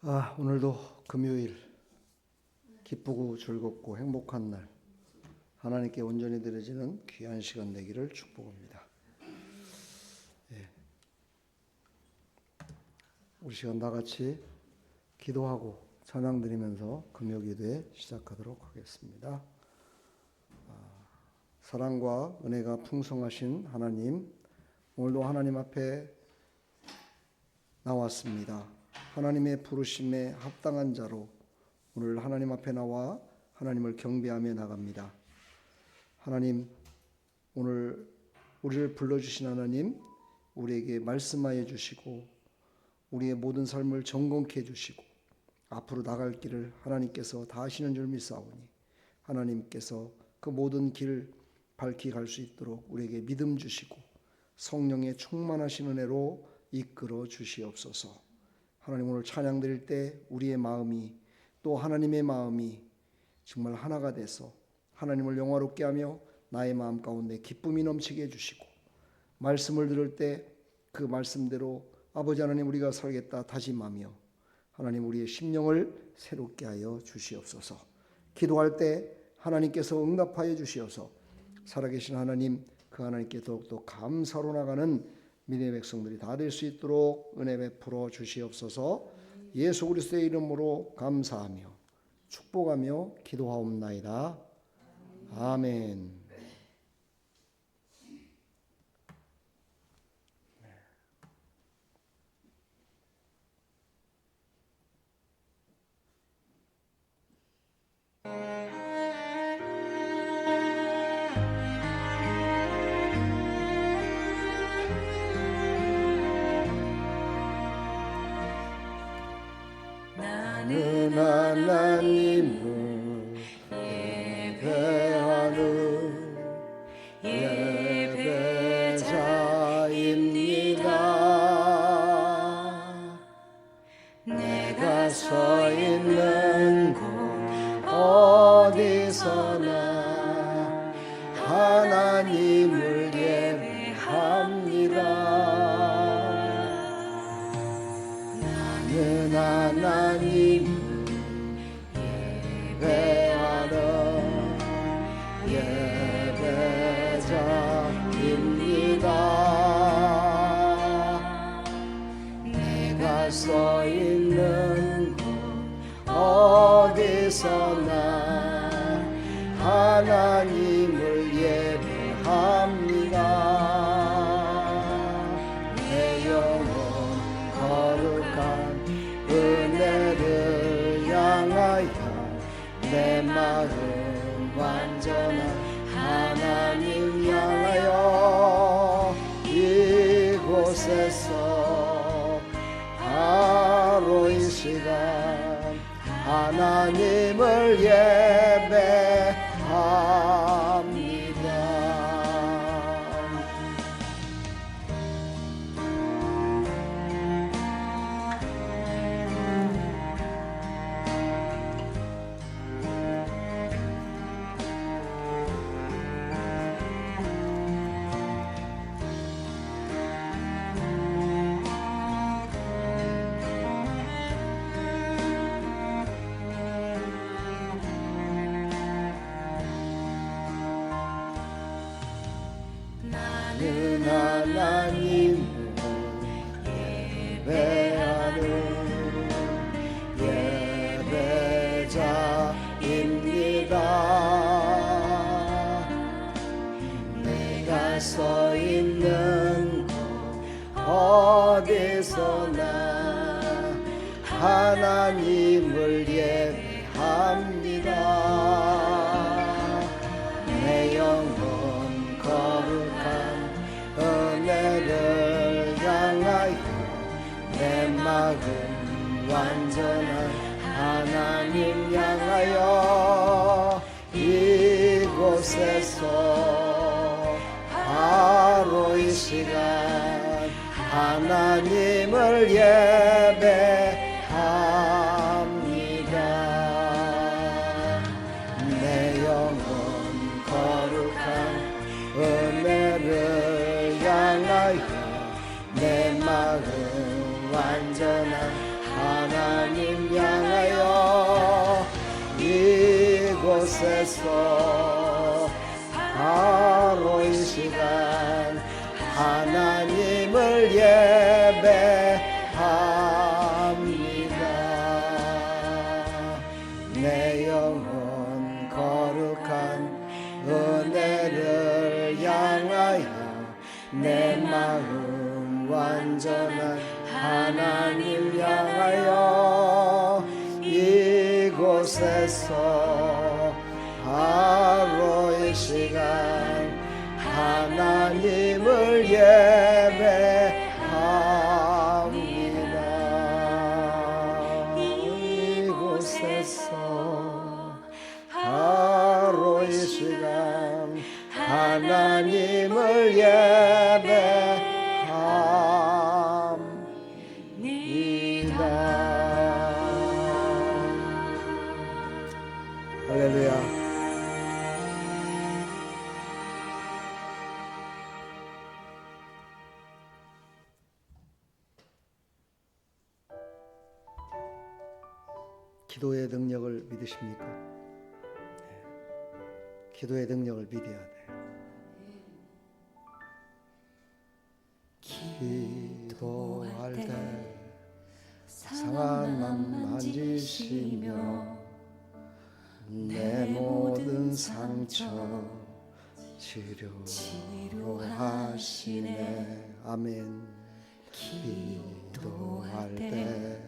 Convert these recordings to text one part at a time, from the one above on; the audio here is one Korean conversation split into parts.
오늘도 금요일 기쁘고 즐겁고 행복한 날 하나님께 온전히 드려지는 귀한 시간 되기를 축복합니다. 우리 시간 다 같이 기도하고 찬양 드리면서 금요기도에 시작하도록 하겠습니다. 사랑과 은혜가 풍성하신 하나님, 오늘도 하나님 앞에 나왔습니다. 하나님의 부르심에 합당한 자로 오늘 하나님 앞에 나와 하나님을 경배하며 나갑니다. 하나님, 오늘 우리를 불러주신 하나님, 우리에게 말씀하여 주시고 우리의 모든 삶을 정건케 해주시고 앞으로 나갈 길을 하나님께서 다 아시는 줄 믿사오니 하나님께서 그 모든 길 밝히 갈 수 있도록 우리에게 믿음 주시고 성령의 충만하신 은혜로 이끌어 주시옵소서. 하나님, 오늘 찬양 드릴 때 우리의 마음이 또 하나님의 마음이 정말 하나가 돼서 하나님을 영화롭게 하며 나의 마음 가운데 기쁨이 넘치게 해주시고 말씀을 들을 때 그 말씀대로 아버지 하나님 우리가 살겠다 다짐하며 하나님 우리의 심령을 새롭게 하여 주시옵소서. 기도할 때 하나님께서 응답하여 주시어서 살아계신 하나님, 그 하나님께 더욱더 감사로 나가는 믿음의 백성들이 다 될 수 있도록 은혜 베풀어 주시옵소서. 예수 그리스도의 이름으로 감사하며 축복하며 기도하옵나이다. 아멘. 나는 하나님을 예배하는 예배자입니다. 내가 서 있는 곳 어디서나 하나님을 예배합니다. 나는 하나님을 예배하는 예배자입니다. 내가 서 있는 곳 어디서나 하나님을 예배합니다. 내 영혼 거룩한 은혜를 향하여 내 마음 완전한 하나님 향하여 이곳에서 바로 이 시간 하나님을 예배합니다. 나는 하나님을 예배하는 예배자입니다. 내가 서 있는 곳 어디서나 하나님을 예배합니다. 내 영혼 거룩한 은혜를 향하여 내 마음 완전한 하나님 향하여 이곳에서 바로 이 시간 하나님을 예배합니다. 내 영혼 거룩한 은혜를 향하여 내 마음 완전한 하나님 이곳에서 바로 이 시간 하나님을 예배합니다. 내 영혼 거룩한 은혜를 향하여 내 마음 완전한 하나님 향하여 이곳에서 바로 이 시간 하나님을 예배합니다. 이곳에서 바로 이 시간 하나님을 예배합니다. 할렐루야. 기도의 능력을 믿으십니까? 네. 기도의 능력을 믿어야 돼요. 기도할 때 상한 맘 만지시며 내 모든 상처 치료하시네. 아멘. 기도할 때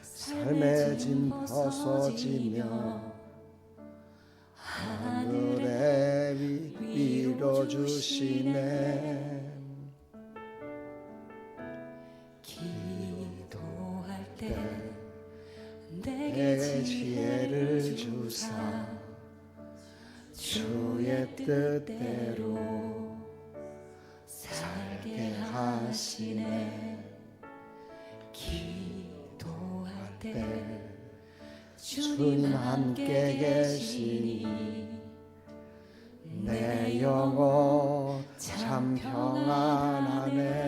삶의 짐 벗어지며 하늘에 밀어주시네. 기도할 때 내게 지혜를 주사 주의 뜻대로 살게 하시네. 기도할 때 주님 함께 계시니 내 영혼 참 평안하네.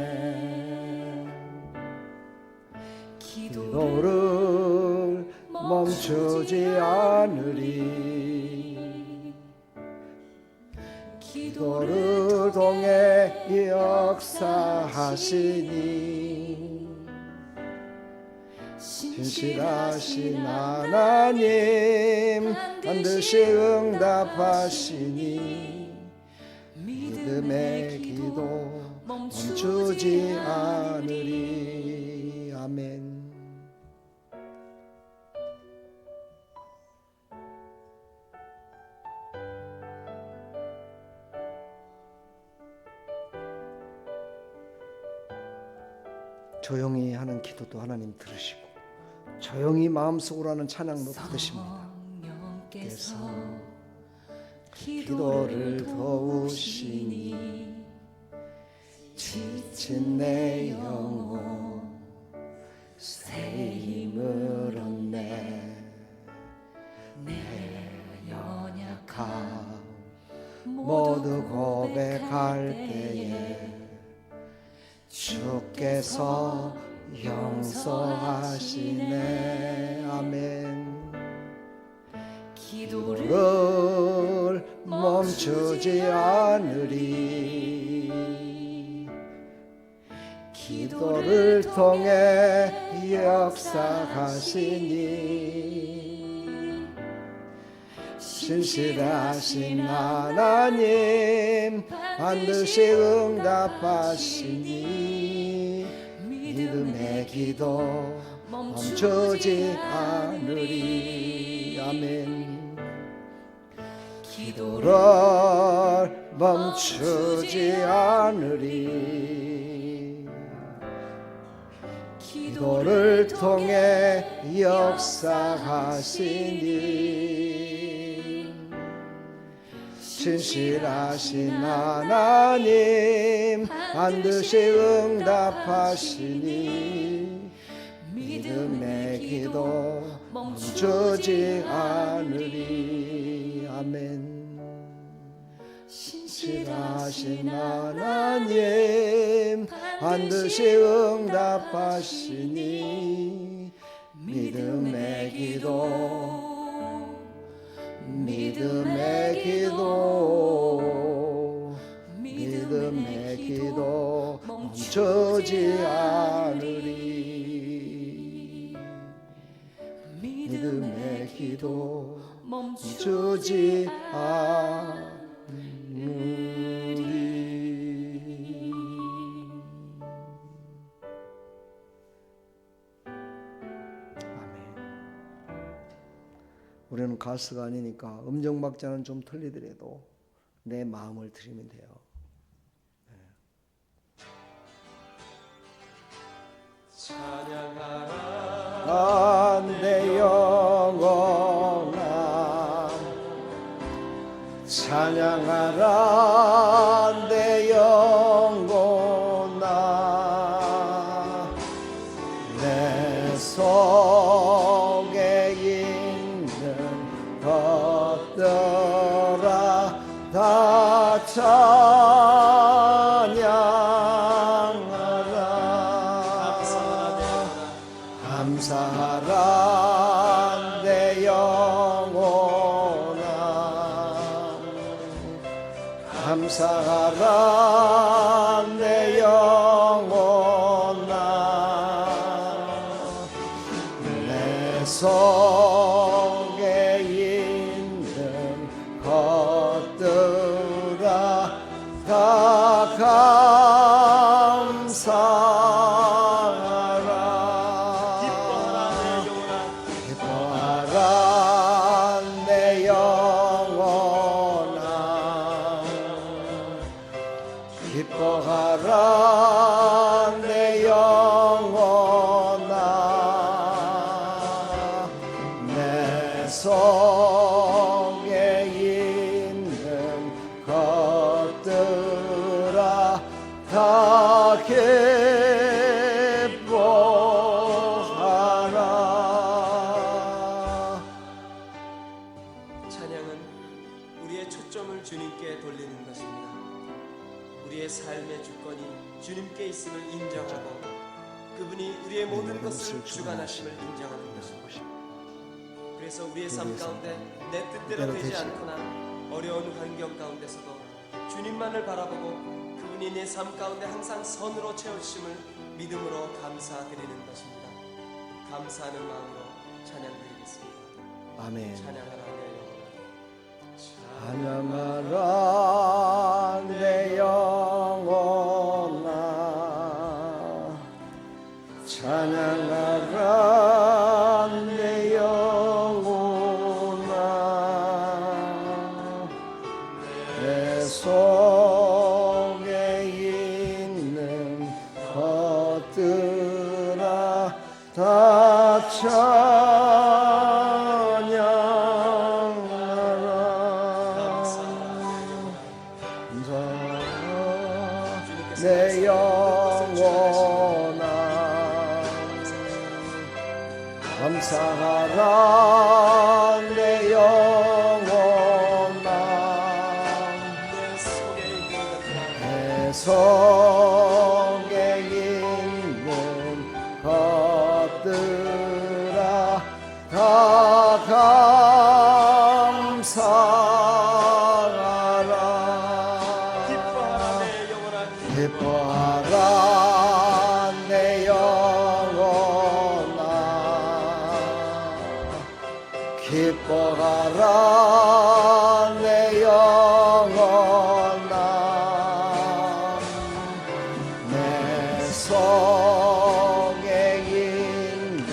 기도를 멈추지 않으리. 기도를 통해 역사하시니 신실하신 하나님 반드시 응답하시니 믿음의 기도 멈추지 않으리. 아멘. 조용히 하는 기도도 하나님 들으시고 조용히 마음속으로 하는 찬양도 받으십니다. 께서 기도를 도우시니 지친 내 영혼 새 힘을 얻네. 내 연약함 모두 고백할 때에 주께서 용서하시네. 아멘. 기도를 멈추지 않으리. 기도를 통해 역사하시니 신실하신 하나님 반드시 응답하시니 믿음의 기도 멈추지 않으리. 아멘. 기도를 멈추지 않으리. 기도를 통해 역사하시니 신실하신 하나님 반드시 응답하시니 믿음의 기도 멈추지 않으리. 아멘. 신실하신 하나님 반드시 응답하시니 믿음의 기도 믿음의 기도 믿음의 기도 멈추지 않으리 믿음의 기도 멈추지 않으리. 우리는 가수가 아니니까 음정 박자는 좀 틀리더라도 내 마음을 드리면 돼요. 찬양하라 내 영혼아 찬양하라 내 영혼아 내 속에 있는 것들아 다 감사하라 내 영혼아 감사하라 내 영혼아 내 속에 있는 것들아 다 기뻐하라 내 영혼아 내 속에 있는 것들아 다 기뻐하라. 찬양은 우리의 초점을 주님께 돌리는 것입니다. 우리의 삶의 주권이 주님께 있음을 인정하고 그분이 우리의 모든 것을 주관하심을 인정하는 것입니다. 그래서 우리의 삶 가운데 내 뜻대로 되지 않거나 어려운 환경 가운데서도 주님만을 바라보고 그분이 내 삶 가운데 항상 선으로 채우심을 믿음으로 감사드리는 것입니다. 감사하는 마음으로 찬양드리겠습니다. 아멘. 찬양하라 내 영혼아 찬양하라 내 영혼아 내 속에 있는 것들아 다 내 영혼아 감사하라 내 영혼아 내 속에 있는 것들아 다 감사하라. 기뻐하라 내 영혼아 기뻐하라 내 영혼아 내 속에 있는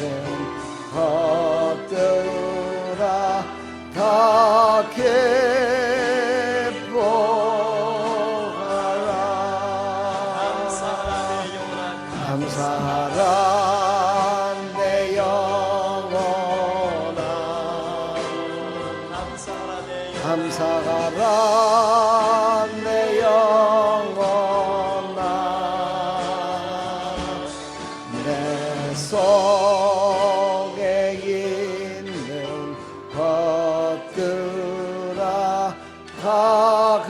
것들아 다 감사하라 내 영혼아 감사하라 내 영혼아 내 속에 있는 것들아 다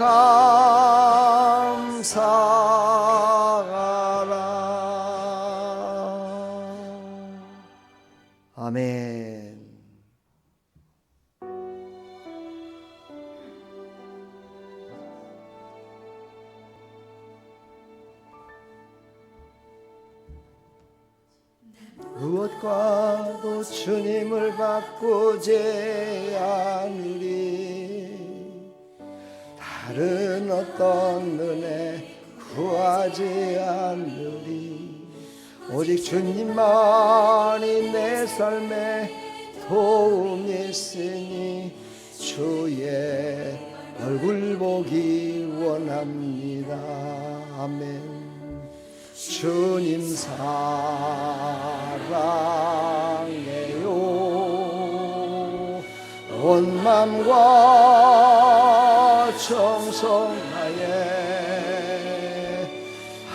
감사하라. 무엇과도 주님을 바꾸지 않으리. 다른 어떤 은혜 구하지 않으리. 오직 주님만이 내 삶에 도움이 있으니 주의 얼굴 보기 원합니다. 아멘. 주님 사랑해요. 온 맘과 정성 다해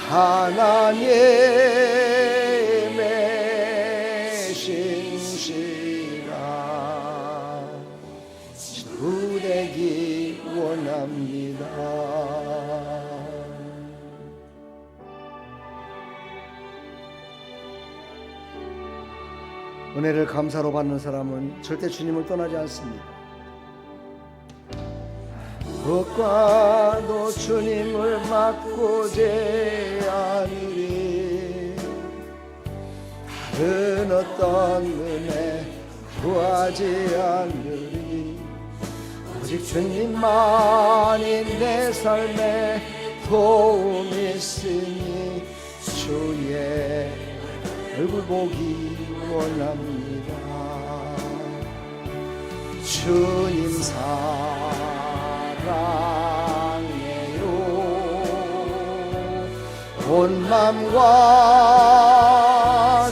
하나님의 신실한 친구 되기 원합니다. 은혜를 감사로 받는 사람은 절대 주님을 떠나지 않습니다. 무엇과도 주님을 바꾸지 않으리. 다른 어떤 은혜 구하지 않으리. 오직 주님만이 내 삶에 도움이 있으니 주의 얼굴 보기 원합니다. 주님 사랑해요. 온 맘과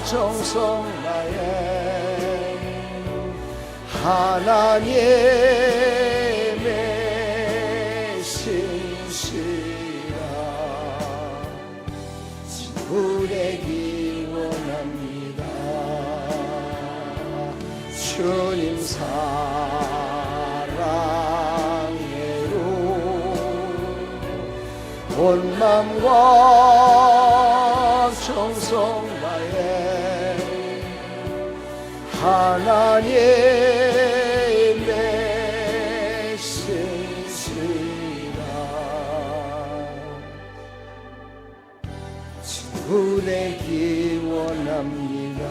정성 다해 하나님의 신실한 친구 되기 원합니다. 주님 사랑해요. 온 맘과 정성 다해 하나님의 신실한 친구 되기 원합니다.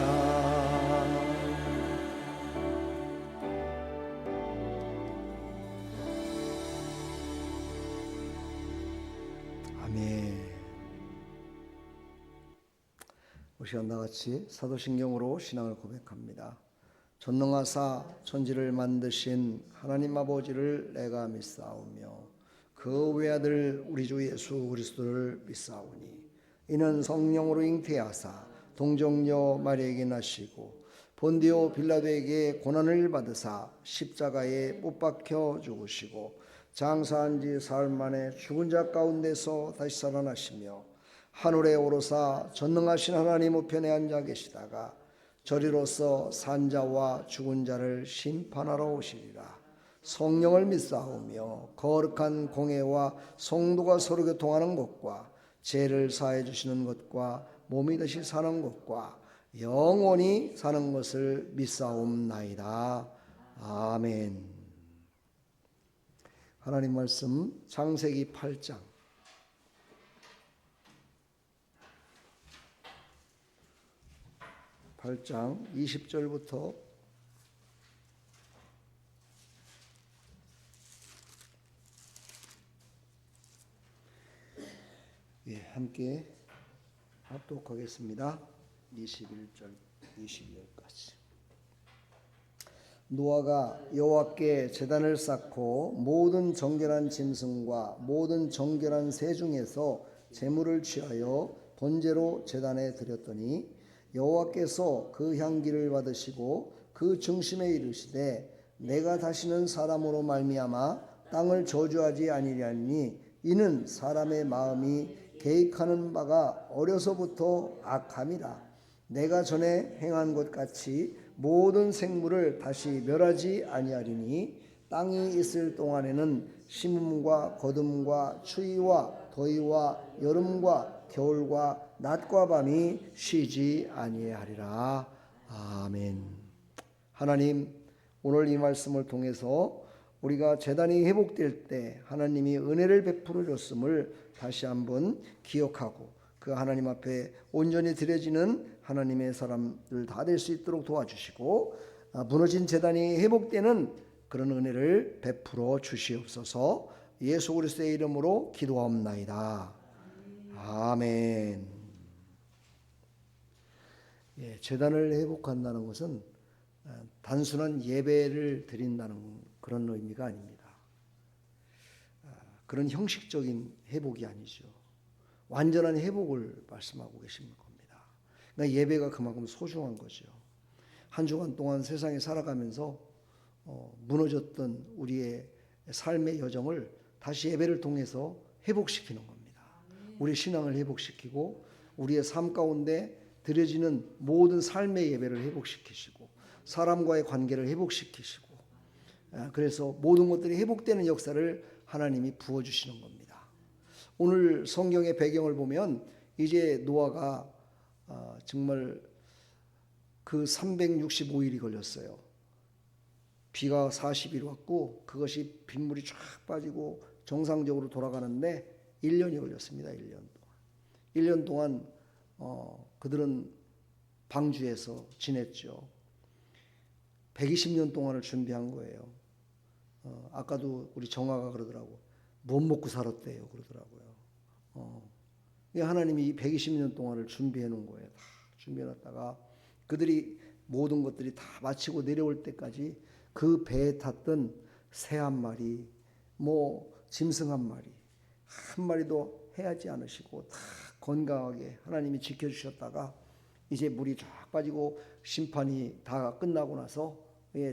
아멘. 우리 시간 나같이 사도신경으로 신앙을 고백합니다. 전능하사 천지를 만드신 하나님 아버지를 내가 믿사오며 그 외아들 우리 주 예수 그리스도를 믿사오니 이는 성령으로 잉태하사 동정녀 마리아에게 나시고 본디오 빌라도에게 고난을 받으사 십자가에 못 박혀 죽으시고 장사한 지 사흘 만에 죽은 자 가운데서 다시 살아나시며 하늘에 오르사 전능하신 하나님 우편에 앉아 계시다가 저리로서 산자와 죽은 자를 심판하러 오시리라. 성령을 믿사오며 거룩한 공회와 성도가 서로 교통하는 것과 죄를 사해 주시는 것과 몸이 다시 사는 것과 영원히 사는 것을 믿사옵나이다. 아멘. 하나님 말씀 창세기 8장 20절부터 '예, 함께 합독하겠습니다. 21절 22절까지. 노아가 여호와께 제단을 쌓고 모든 정결한 짐승과 모든 정결한 새 중에서 제물을 취하여 번제로 제단에 드렸더니 여호와께서 그 향기를 받으시고 그 중심에 이르시되 내가 다시는 사람으로 말미암아 땅을 저주하지 아니하리니 이는 사람의 마음이 계획하는 바가 어려서부터 악함이라. 내가 전에 행한 것 같이 모든 생물을 다시 멸하지 아니하리니 땅이 있을 동안에는 심음과 거둠과 추위와 더위와 여름과 겨울과 낮과 밤이 쉬지 아니하리라. 아멘. 하나님, 오늘 이 말씀을 통해서 우리가 제단이 회복될 때 하나님이 은혜를 베풀어 줬음을 다시 한번 기억하고 그 그 하나님 앞에 온전히 드려지는 하나님의 사람들 다 될 수 있도록 도와주시고 무너진 제단이 회복되는 그런 은혜를 베풀어 주시옵소서. 예수 그리스도의 이름으로 기도하옵나이다. 아멘. 제단을 회복한다는 것은 단순한 예배를 드린다는 그런 의미가 아닙니다. 그런 형식적인 회복이 아니죠. 완전한 회복을 말씀하고 계신 겁니다. 그러니까 예배가 그만큼 소중한 거죠. 한 주간 동안 세상에 살아가면서 무너졌던 우리의 삶의 여정을 다시 예배를 통해서 회복시키는 겁니다. 우리 신앙을 회복시키고 우리의 삶 가운데 드려지는 모든 삶의 예배를 회복시키시고 사람과의 관계를 회복시키시고 그래서 모든 것들이 회복되는 역사를 하나님이 부어주시는 겁니다. 오늘 성경의 배경을 보면 이제 노아가 정말 그 365일이 걸렸어요. 비가 40일 왔고 그것이 빗물이 쫙 빠지고 정상적으로 돌아가는데 1년이 걸렸습니다. 1년 동안 그들은 방주에서 지냈죠. 120년 동안을 준비한 거예요. 아까도 우리 정아가 그러더라고. 못 먹고 살았대요. 그러더라고요. 하나님이 120년 동안을 준비해 놓은 거예요. 다 준비해 놨다가 그들이 모든 것들이 다 마치고 내려올 때까지 그 배에 탔던 새 한 마리, 짐승 한 마리, 한 마리도 해하지 않으시고 다 건강하게 하나님이 지켜주셨다가 이제 물이 쫙 빠지고 심판이 다 끝나고 나서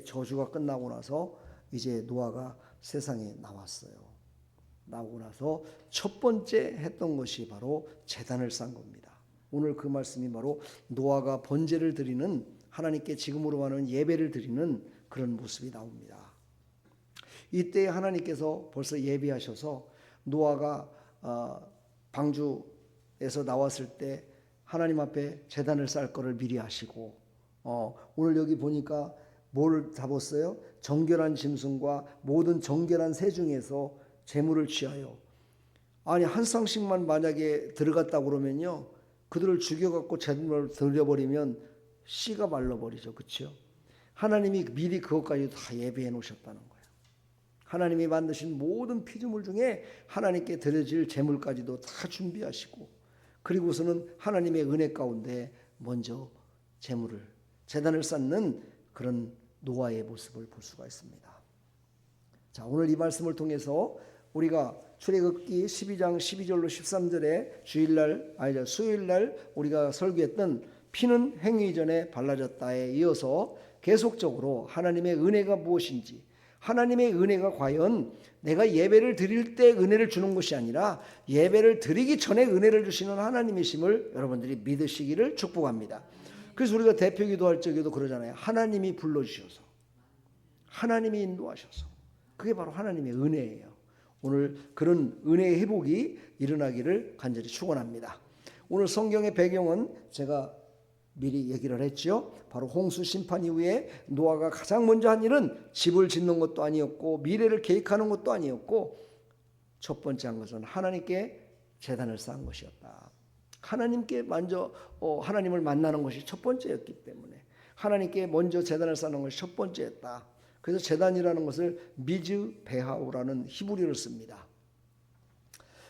저주가 끝나고 나서 이제 노아가 세상에 나왔어요. 나오고 나서 첫 번째 했던 것이 바로 제단을 쌓은 겁니다. 오늘 그 말씀이 바로 노아가 번제를 드리는 하나님께 지금으로 하는 예배를 드리는 그런 모습이 나옵니다. 이때 하나님께서 벌써 예비하셔서 노아가 방주에서 나왔을 때 하나님 앞에 제단을 쌓을 것을 미리 하시고 오늘 여기 보니까 뭘 잡았어요? 정결한 짐승과 모든 정결한 새 중에서 제물을 취하여 아니 한 쌍씩만 만약에 들어갔다고 그러면요 그들을 죽여갖고 제물을 드려버리면 씨가 말라버리죠. 그렇죠? 하나님이 미리 그것까지 다 예비해 놓으셨다는 거예요. 하나님이 만드신 모든 피조물 중에 하나님께 드려질 제물까지도 다 준비하시고 그리고서는 하나님의 은혜 가운데 먼저 제단을 쌓는 그런 노아의 모습을 볼 수가 있습니다. 자, 오늘 이 말씀을 통해서 우리가 출애굽기 12장 12절로 13절에 수요일날 우리가 설교했던 피는 행위 전에 발라졌다에 이어서 계속적으로 하나님의 은혜가 무엇인지 하나님의 은혜가 과연 내가 예배를 드릴 때 은혜를 주는 것이 아니라 예배를 드리기 전에 은혜를 주시는 하나님이심을 여러분들이 믿으시기를 축복합니다. 그래서 우리가 대표 기도할 적에도 그러잖아요. 하나님이 불러주셔서 하나님이 인도하셔서 그게 바로 하나님의 은혜예요. 오늘 그런 은혜의 회복이 일어나기를 간절히 축원합니다. 오늘 성경의 배경은 제가 미리 얘기를 했죠. 바로 홍수 심판 이후에 노아가 가장 먼저 한 일은 집을 짓는 것도 아니었고 미래를 계획하는 것도 아니었고 첫 번째 한 것은 하나님께 제단을 쌓은 것이었다. 하나님께 먼저 하나님을 만나는 것이 첫 번째였기 때문에 하나님께 먼저 제단을 쌓는 것이 첫 번째였다. 그래서 제단이라는 것을 미즈베하우라는 히브리어를 씁니다.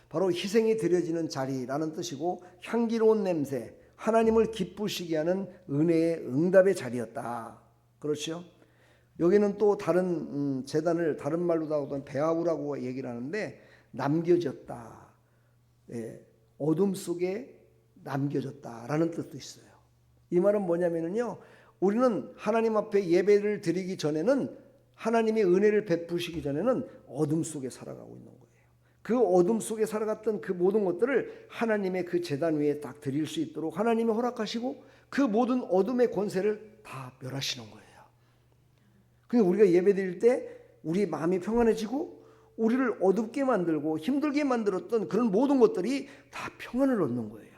바로 희생이 드려지는 자리라는 뜻이고 향기로운 냄새, 하나님을 기쁘시게 하는 은혜의 응답의 자리였다. 그렇죠? 여기는 또 다른 제단을 다른 말로도 하던 베하우라고 얘기를 하는데 남겨졌다. 어둠 속에 남겨졌다라는 뜻도 있어요. 이 말은 뭐냐면요. 우리는 하나님 앞에 예배를 드리기 전에는 하나님의 은혜를 베푸시기 전에는 어둠 속에 살아가고 있는 거예요. 그 어둠 속에 살아갔던 그 모든 것들을 하나님의 그 제단 위에 딱 드릴 수 있도록 하나님이 허락하시고 그 모든 어둠의 권세를 다 멸하시는 거예요. 그러니까 우리가 예배 드릴 때 우리 마음이 평안해지고 우리를 어둡게 만들고 힘들게 만들었던 그런 모든 것들이 다 평안을 얻는 거예요.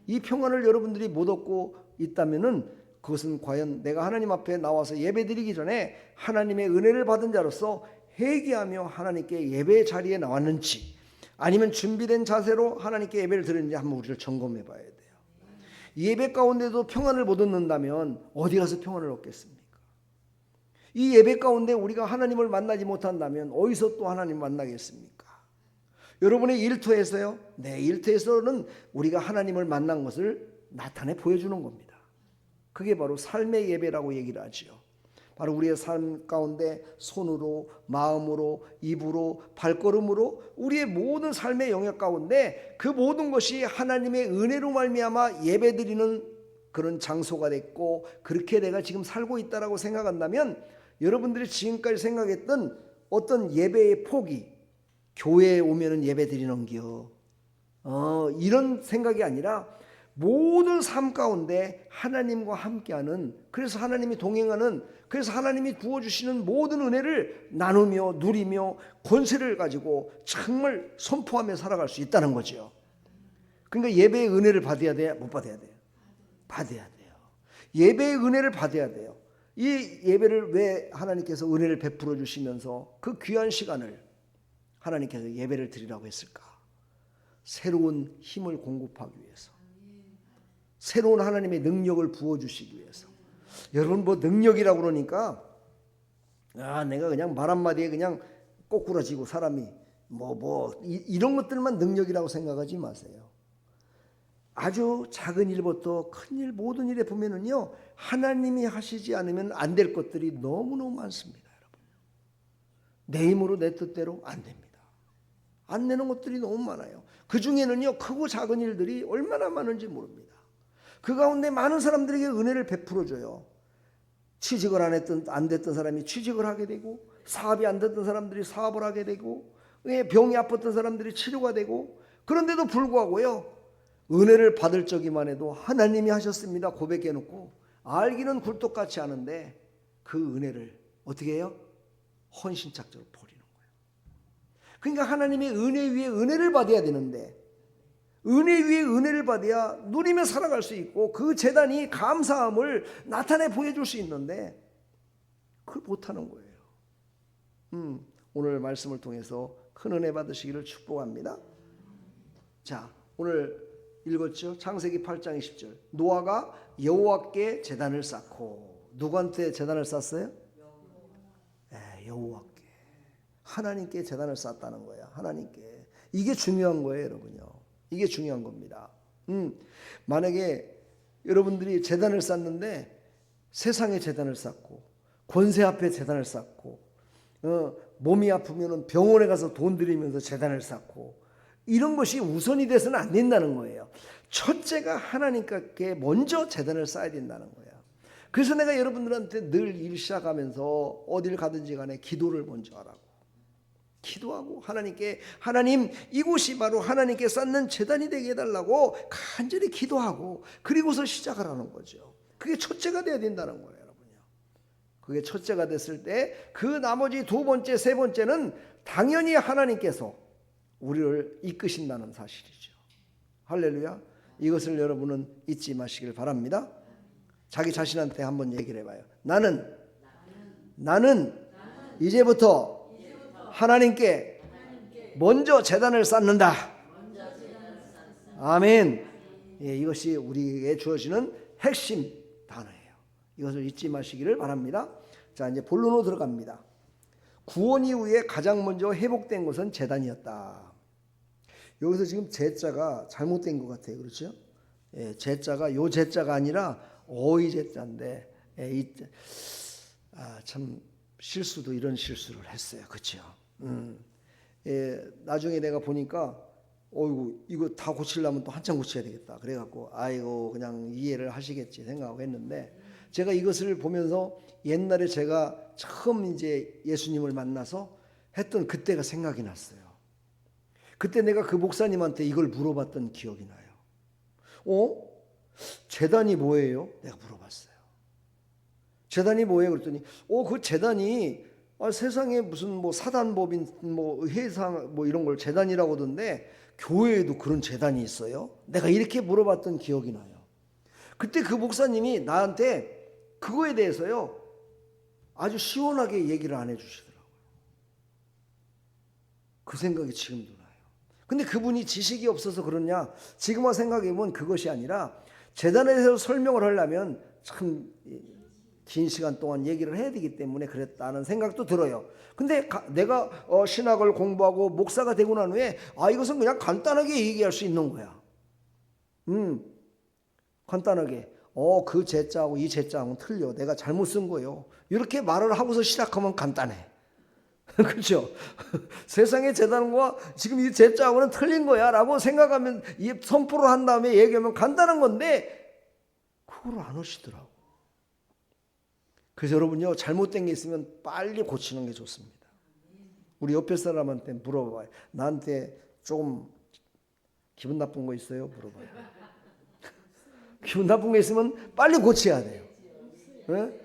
이 평안을 여러분들이 못 얻고 있다면은 그것은 과연 내가 하나님 앞에 나와서 예배드리기 전에 하나님의 은혜를 받은 자로서 회개하며 하나님께 예배의 자리에 나왔는지 아니면 준비된 자세로 하나님께 예배를 드리는지 한번 우리를 점검해 봐야 돼요. 예배 가운데도 평안을 못 얻는다면 어디 가서 평안을 얻겠습니까? 이 예배 가운데 우리가 하나님을 만나지 못한다면 어디서 또 하나님을 만나겠습니까? 여러분의 일터에서요? 내 일터에서는 우리가 하나님을 만난 것을 나타내 보여주는 겁니다. 그게 바로 삶의 예배라고 얘기를 하지요. 바로 우리의 삶 가운데 손으로, 마음으로, 입으로, 발걸음으로 우리의 모든 삶의 영역 가운데 그 모든 것이 하나님의 은혜로 말미암아 예배드리는 그런 장소가 됐고, 그렇게 내가 지금 살고 있다라고 생각한다면 여러분들이 지금까지 생각했던 어떤 예배의 폭이 교회에 오면은 예배드리는 겨 이런 생각이 아니라 모든 삶 가운데 하나님과 함께하는, 그래서 하나님이 동행하는, 그래서 하나님이 부어주시는 모든 은혜를 나누며 누리며 권세를 가지고 정말 선포하며 살아갈 수 있다는 거죠. 그러니까 예배의 은혜를 받아야 돼요? 못 받아야 돼요? 받아야 돼요. 예배의 은혜를 받아야 돼요. 이 예배를 왜 하나님께서 은혜를 베풀어 주시면서 그 귀한 시간을 하나님께서 예배를 드리라고 했을까? 새로운 힘을 공급하기 위해서, 새로운 하나님의 능력을 부어주시기 위해서. 여러분 뭐 능력이라고 그러니까 내가 그냥 말 한마디에 그냥 꼬꾸라지고 사람이 이런 것들만 능력이라고 생각하지 마세요. 아주 작은 일부터 큰 일, 모든 일에 보면은요, 하나님이 하시지 않으면 안 될 것들이 너무너무 많습니다. 여러분, 내 힘으로 내 뜻대로 안 됩니다. 안 되는 것들이 너무 많아요. 그 중에는요, 크고 작은 일들이 얼마나 많은지 모릅니다. 그 가운데 많은 사람들에게 은혜를 베풀어 줘요. 취직을 안 됐던 사람이 취직을 하게 되고, 사업이 안 됐던 사람들이 사업을 하게 되고, 병이 아팠던 사람들이 치료가 되고, 그런데도 불구하고요, 은혜를 받을 적이만 해도 하나님이 하셨습니다 고백해 놓고 알기는 굴뚝같이 하는데 그 은혜를 어떻게 해요? 헌신짝적으로 버리는 거예요. 그러니까 하나님의 은혜 위에 은혜를 받아야 되는데, 은혜 위에 은혜를 받아야 누리며 살아갈 수 있고 그 재단이 감사함을 나타내 보여줄 수 있는데 그걸 못하는 거예요. 오늘 말씀을 통해서 큰 은혜 받으시기를 축복합니다. 자, 오늘 읽었죠? 창세기 8장 20절. 노아가 여호와께 제단을 쌓고, 누구한테 제단을 쌓았어요? 여호와께, 하나님께 제단을 쌓았다는 거예요. 하나님께. 이게 중요한 거예요, 여러분요. 이게 중요한 겁니다. 만약에 여러분들이 제단을 쌓는데 세상에 제단을 쌓고 권세 앞에 제단을 쌓고 몸이 아프면 병원에 가서 돈 들이면서 제단을 쌓고 이런 것이 우선이 돼서는 안 된다는 거예요. 첫째가 하나님께 먼저 제단을 쌓아야 된다는 거예요. 그래서 내가 여러분들한테 늘 일 시작하면서 어딜 가든지 간에 기도를 먼저 하라고. 기도하고 하나님께, 하나님 이곳이 바로 하나님께 쌓는 제단이 되게 해달라고 간절히 기도하고 그리고서 시작을 하는 거죠. 그게 첫째가 돼야 된다는 거예요, 여러분요. 그게 첫째가 됐을 때 그 나머지 두 번째, 세 번째는 당연히 하나님께서 우리를 이끄신다는 사실이죠. 할렐루야. 이것을 여러분은 잊지 마시길 바랍니다. 자기 자신한테 한번 얘기를 해봐요. 나는 이제부터 하나님께 먼저 제단을 쌓는다. 아멘. 이것이 우리에게 주어지는 핵심 단어예요. 이것을 잊지 마시기를 바랍니다. 자, 이제 본론으로 들어갑니다. 구원 이후에 가장 먼저 회복된 것은 제단이었다. 여기서 지금 제자가 잘못된 것 같아요. 그렇죠? 제자가 요 제자가 아니라 어이 제자인데 참 실수도 이런 실수를 했어요. 그렇죠? 나중에 내가 보니까 어이구 이거 다 고치려면 또 한참 고쳐야 되겠다. 그래갖고 아이고 그냥 이해를 하시겠지 생각하고 했는데, 제가 이것을 보면서 옛날에 제가 처음 이제 예수님을 만나서 했던 그때가 생각이 났어요. 그때 내가 그 목사님한테 이걸 물어봤던 기억이 나요. 제단이 뭐예요? 내가 물어봤어요. 제단이 뭐예요? 그랬더니 그 제단이 세상에 무슨 사단법인 회상 이런 걸 제단이라고 하던데 교회에도 그런 제단이 있어요? 내가 이렇게 물어봤던 기억이 나요. 그때 그 목사님이 나한테 그거에 대해서요 아주 시원하게 얘기를 안 해주시더라고요. 그 생각이 지금도 나요. 근데 그분이 지식이 없어서 그러냐? 지금 와 생각해보면 그것이 아니라 재단에서 설명을 하려면 참 긴 시간 동안 얘기를 해야 되기 때문에 그랬다는 생각도 들어요. 근데 내가 신학을 공부하고 목사가 되고 난 후에 이것은 그냥 간단하게 얘기할 수 있는 거야. 간단하게 그 제자하고 이 제자하고는 틀려. 내가 잘못 쓴 거예요. 이렇게 말을 하고서 시작하면 간단해. 그렇죠? 세상의 재단과 지금 이 제자하고는 틀린 거야 라고 생각하면 이 선포를 한 다음에 얘기하면 간단한 건데 그걸 안 하시더라고. 그래서 여러분요, 잘못된 게 있으면 빨리 고치는 게 좋습니다. 우리 옆에 사람한테 물어봐요. 나한테 조금 기분 나쁜 거 있어요? 물어봐요. 기분 나쁜 게 있으면 빨리 고쳐야 돼요. 네?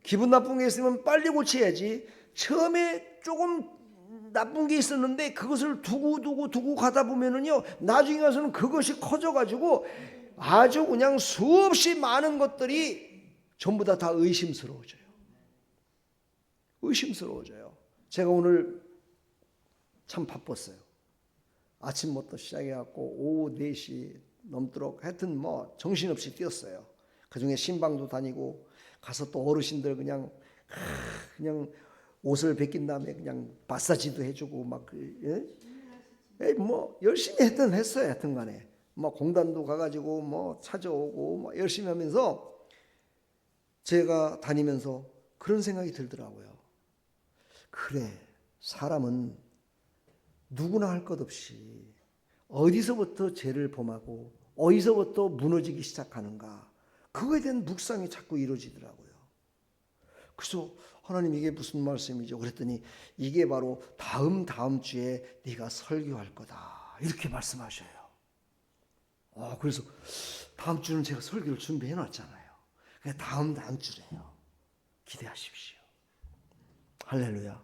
기분 나쁜 게 있으면 빨리 고쳐야지. 처음에 조금 나쁜 게 있었는데 그것을 두고 가다 보면은요, 나중에 가서는 그것이 커져가지고 아주 그냥 수없이 많은 것들이 전부 다 의심스러워져요. 의심스러워져요. 제가 오늘 참 바빴어요. 아침부터 시작해갖고 오후 4시 넘도록 하여튼 뭐 정신없이 뛰었어요. 그중에 신방도 다니고 가서 또 어르신들 그냥 옷을 벗긴 다음에 그냥 마사지도 해주고 막 뭐 열심히 했어요. 하여튼 간에 뭐 공단도 가가지고 뭐 찾아오고 뭐 열심히 하면서 제가 다니면서 그런 생각이 들더라고요. 그래, 사람은 누구나 할 것 없이 어디서부터 죄를 범하고 어디서부터 무너지기 시작하는가, 그거에 대한 묵상이 자꾸 이루어지더라고요. 그래서 하나님 이게 무슨 말씀이죠? 그랬더니 이게 바로 다음 주에 네가 설교할 거다 이렇게 말씀하셔요. 그래서 다음 주는 제가 설교를 준비해 놨잖아요. 다음 주래요. 기대하십시오. 할렐루야.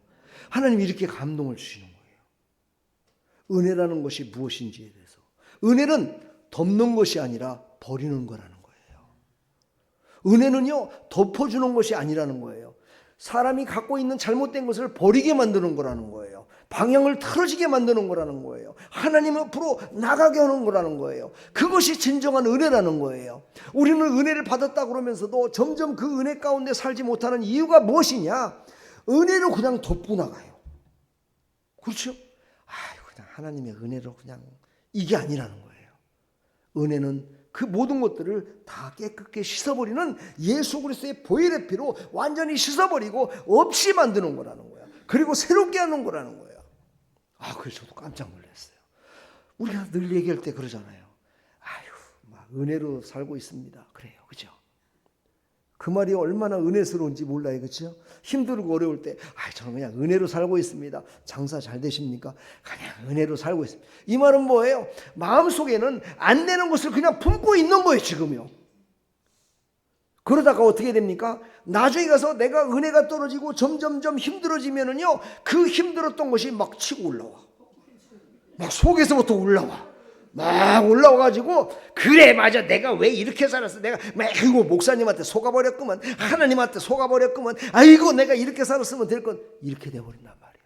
하나님이 이렇게 감동을 주시는 거예요. 은혜라는 것이 무엇인지에 대해서. 은혜는 덮는 것이 아니라 버리는 거라는 거예요. 은혜는요, 덮어주는 것이 아니라는 거예요. 사람이 갖고 있는 잘못된 것을 버리게 만드는 거라는 거예요. 방향을 틀어지게 만드는 거라는 거예요. 하나님 앞으로 나가게 하는 거라는 거예요. 그것이 진정한 은혜라는 거예요. 우리는 은혜를 받았다 그러면서도 점점 그 은혜 가운데 살지 못하는 이유가 무엇이냐? 은혜로 그냥 덮고 나가요. 그렇죠? 그냥 하나님의 은혜로 그냥 이게 아니라는 거예요. 은혜는 그 모든 것들을 다 깨끗게 씻어버리는 예수 그리스도의 보혈의 피로 완전히 씻어버리고 없이 만드는 거라는 거야. 그리고 새롭게 하는 거라는 거야. 그래서 저도 깜짝 놀랐어요. 우리가 늘 얘기할 때 그러잖아요. 막 은혜로 살고 있습니다. 그래요. 그죠? 그 말이 얼마나 은혜스러운지 몰라요. 그렇죠? 힘들고 어려울 때 저는 그냥 은혜로 살고 있습니다. 장사 잘 되십니까? 그냥 은혜로 살고 있습니다. 이 말은 뭐예요? 마음속에는 안 되는 것을 그냥 품고 있는 거예요. 지금요. 그러다가 어떻게 됩니까? 나중에 가서 내가 은혜가 떨어지고 점점점 힘들어지면은요, 그 힘들었던 것이 막 치고 올라와. 막 속에서부터 올라와. 막 올라와가지고 그래 맞아 내가 왜 이렇게 살았어, 내가 아이고 목사님한테 속아버렸구먼, 하나님한테 속아버렸구먼, 아이고 내가 이렇게 살았으면 될 건, 이렇게 돼버린단 말이야.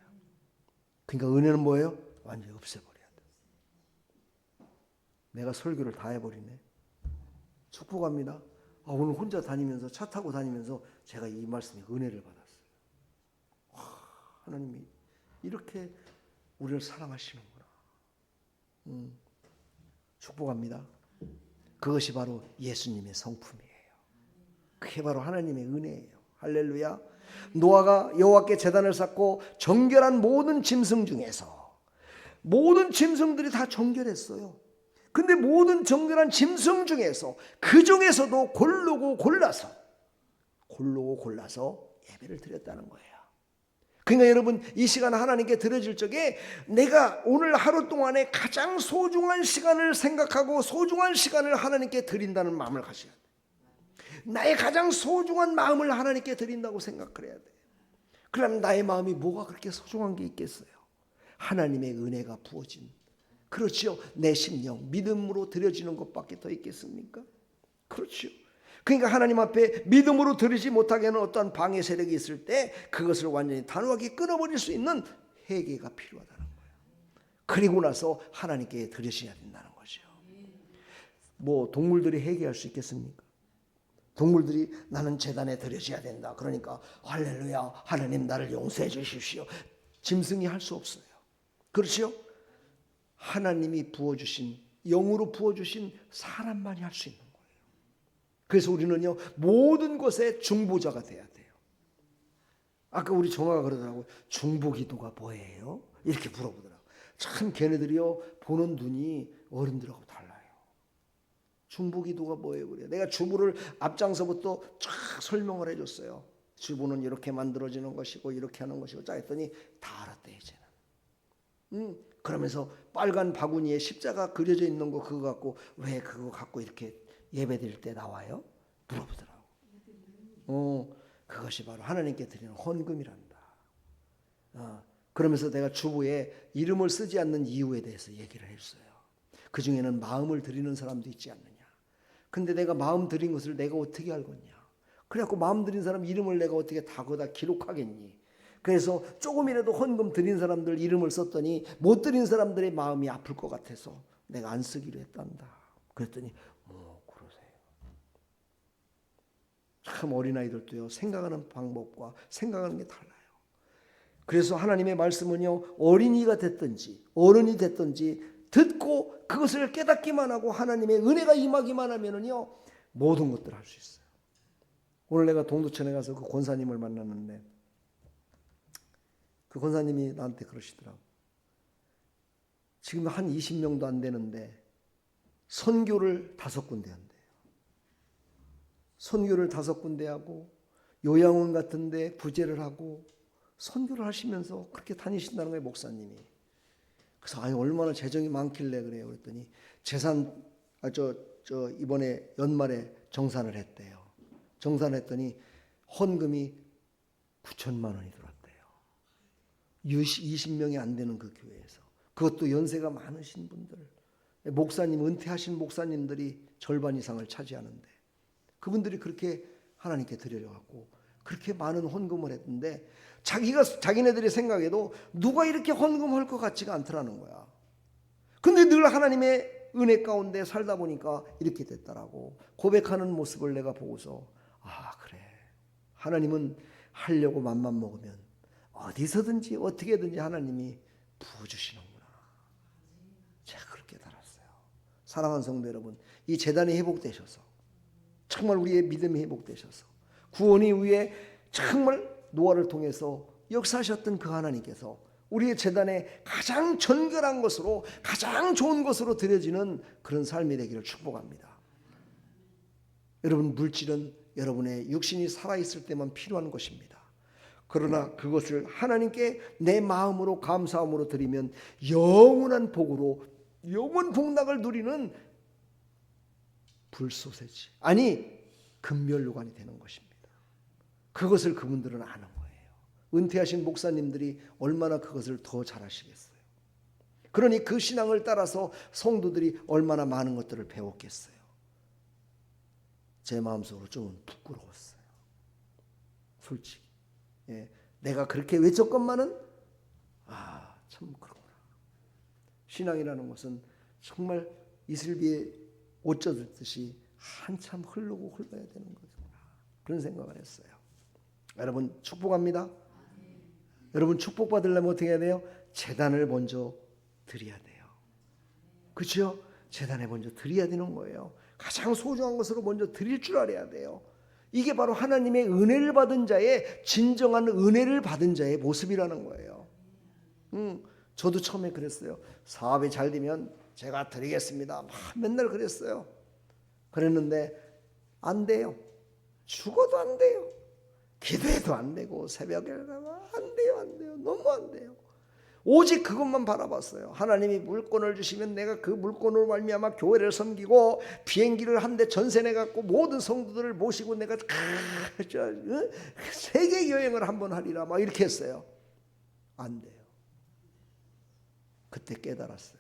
그러니까 은혜는 뭐예요? 완전히 없애버려야 돼. 내가 설교를 다 해버리네. 축복합니다. 오늘 혼자 다니면서 차 타고 다니면서 제가 이 말씀에 은혜를 받았어요. 하나님이 이렇게 우리를 사랑하시는구나. 축복합니다. 그것이 바로 예수님의 성품이에요. 그게 바로 하나님의 은혜예요. 할렐루야. 노아가 여호와께 제단을 쌓고 정결한 모든 짐승 중에서, 모든 짐승들이 다 정결했어요. 근데 모든 정결한 짐승 중에서, 그 중에서도 고르고 골라서 예배를 드렸다는 거예요. 그러니까 여러분, 이 시간 하나님께 드려질 적에 내가 오늘 하루 동안에 가장 소중한 시간을 생각하고 소중한 시간을 하나님께 드린다는 마음을 가져야 돼. 나의 가장 소중한 마음을 하나님께 드린다고 생각을 해야 돼. 그러면 나의 마음이 뭐가 그렇게 소중한 게 있겠어요? 하나님의 은혜가 부어진, 그렇죠, 내 심령 믿음으로 드려지는 것밖에 더 있겠습니까? 그렇죠. 그러니까 하나님 앞에 믿음으로 드리지 못하게 하는 어떤 방해 세력이 있을 때 그것을 완전히 단호하게 끊어버릴 수 있는 회개가 필요하다는 거예요. 그리고 나서 하나님께 드리셔야 된다는 거죠. 뭐 동물들이 회개할 수 있겠습니까? 동물들이 나는 제단에 드려져야 된다. 그러니까 할렐루야, 하나님 나를 용서해 주십시오. 짐승이 할 수 없어요. 그렇죠? 하나님이 부어주신, 영으로 부어주신 사람만이 할 수 있는 거예요. 그래서 우리는요, 모든 것에 중보자가 돼야 돼요. 아까 우리 정화가 그러더라고요. 중보기도가 뭐예요? 이렇게 물어보더라고요. 참 걔네들이요, 보는 눈이 어른들하고 달라요. 중보기도가 뭐예요? 그래요. 내가 주보를 앞장서부터 쫙 설명을 해줬어요. 주보는 이렇게 만들어지는 것이고 이렇게 하는 것이고 짜 했더니 다 알았대 이제는. 그러면서 빨간 바구니에 십자가 그려져 있는 거 그거 갖고 왜 그거 갖고 이렇게 예배드릴 때 나와요? 물어보더라고. 그것이 바로 하나님께 드리는 헌금이란다. 그러면서 내가 주보에 이름을 쓰지 않는 이유에 대해서 얘기를 했어요. 그 중에는 마음을 드리는 사람도 있지 않느냐. 근데 내가 마음 드린 것을 내가 어떻게 알겠냐. 그래갖고 마음 드린 사람 이름을 내가 어떻게 다 거기다 기록하겠니. 그래서 조금이라도 헌금 드린 사람들 이름을 썼더니 못 드린 사람들의 마음이 아플 것 같아서 내가 안 쓰기로 했단다. 그랬더니 그러세요. 참 어린아이들도요, 생각하는 방법과 생각하는 게 달라요. 그래서 하나님의 말씀은요, 어린이가 됐든지 어른이 됐든지 듣고 그것을 깨닫기만 하고 하나님의 은혜가 임하기만 하면은요, 모든 것들을 할 수 있어요. 오늘 내가 동두천에 가서 그 권사님을 만났는데 그 권사님이 나한테 그러시더라고. 지금 한 20명도 안 되는데 선교를 5군데 한대요. 선교를 5군데 하고 요양원 같은 데 부재를 하고 선교를 하시면서 그렇게 다니신다는 거예요, 목사님이. 그래서 얼마나 재정이 많길래 그래요. 그랬더니 재산 이번에 연말에 정산을 했대요. 정산했더니 헌금이 9천만 원이 들어왔대요. 20명이 안 되는 그 교회에서. 그것도 연세가 많으신 분들, 목사님, 은퇴하신 목사님들이 절반 이상을 차지하는데 그분들이 그렇게 하나님께 드려갖고 그렇게 많은 헌금을 했는데 자기네들이 생각해도 누가 이렇게 헌금할 것 같지가 않더라는 거야. 근데 늘 하나님의 은혜 가운데 살다 보니까 이렇게 됐다라고 고백하는 모습을 내가 보고서 그래, 하나님은 하려고 맘만 먹으면 어디서든지 어떻게든지 하나님이 부어주시는구나. 제가 그렇게 달았어요. 사랑하는 성도 여러분, 이 재단이 회복되셔서 정말 우리의 믿음이 회복되셔서 구원이 위에 정말 노아를 통해서 역사하셨던 그 하나님께서 우리의 재단에 가장 정결한 것으로 가장 좋은 것으로 드려지는 그런 삶이 되기를 축복합니다. 여러분, 물질은 여러분의 육신이 살아있을 때만 필요한 것입니다. 그러나 그것을 하나님께 내 마음으로 감사함으로 드리면 영원한 복으로 영원 복락을 누리는 불소세지, 아니 금멸로관이 되는 것입니다. 그것을 그분들은 아는 거예요. 은퇴하신 목사님들이 얼마나 그것을 더 잘하시겠어요. 그러니 그 신앙을 따라서 성도들이 얼마나 많은 것들을 배웠겠어요. 제 마음속으로 좀 부끄러웠어요. 솔직히. 내가 그렇게 외쳤건만은 참 그렇구나. 신앙이라는 것은 정말 이슬비에 옷 젖듯이 한참 흐르고 흘러야 되는 거구나. 그런 생각을 했어요. 여러분 축복합니다. 여러분 축복받으려면 어떻게 해야 돼요? 재단을 먼저 드려야 돼요. 그렇죠? 재단에 먼저 드려야 되는 거예요. 가장 소중한 것으로 먼저 드릴 줄 알아야 돼요. 이게 바로 하나님의 은혜를 받은 자의 진정한 은혜를 받은 자의 모습이라는 거예요. 저도 처음에 그랬어요. 사업이 잘 되면 제가 드리겠습니다. 맨날 그랬어요. 그랬는데 안 돼요. 죽어도 안 돼요. 기도해도 안 되고 새벽에 안 돼요. 너무 안 돼요. 오직 그것만 바라봤어요. 하나님이 물건을 주시면 내가 그 물건으로 말미암아 교회를 섬기고 비행기를 한 대 전세 내갖고 모든 성도들을 모시고 내가 세계 여행을 한번 하리라 막 이렇게 했어요. 안 돼요. 그때 깨달았어요.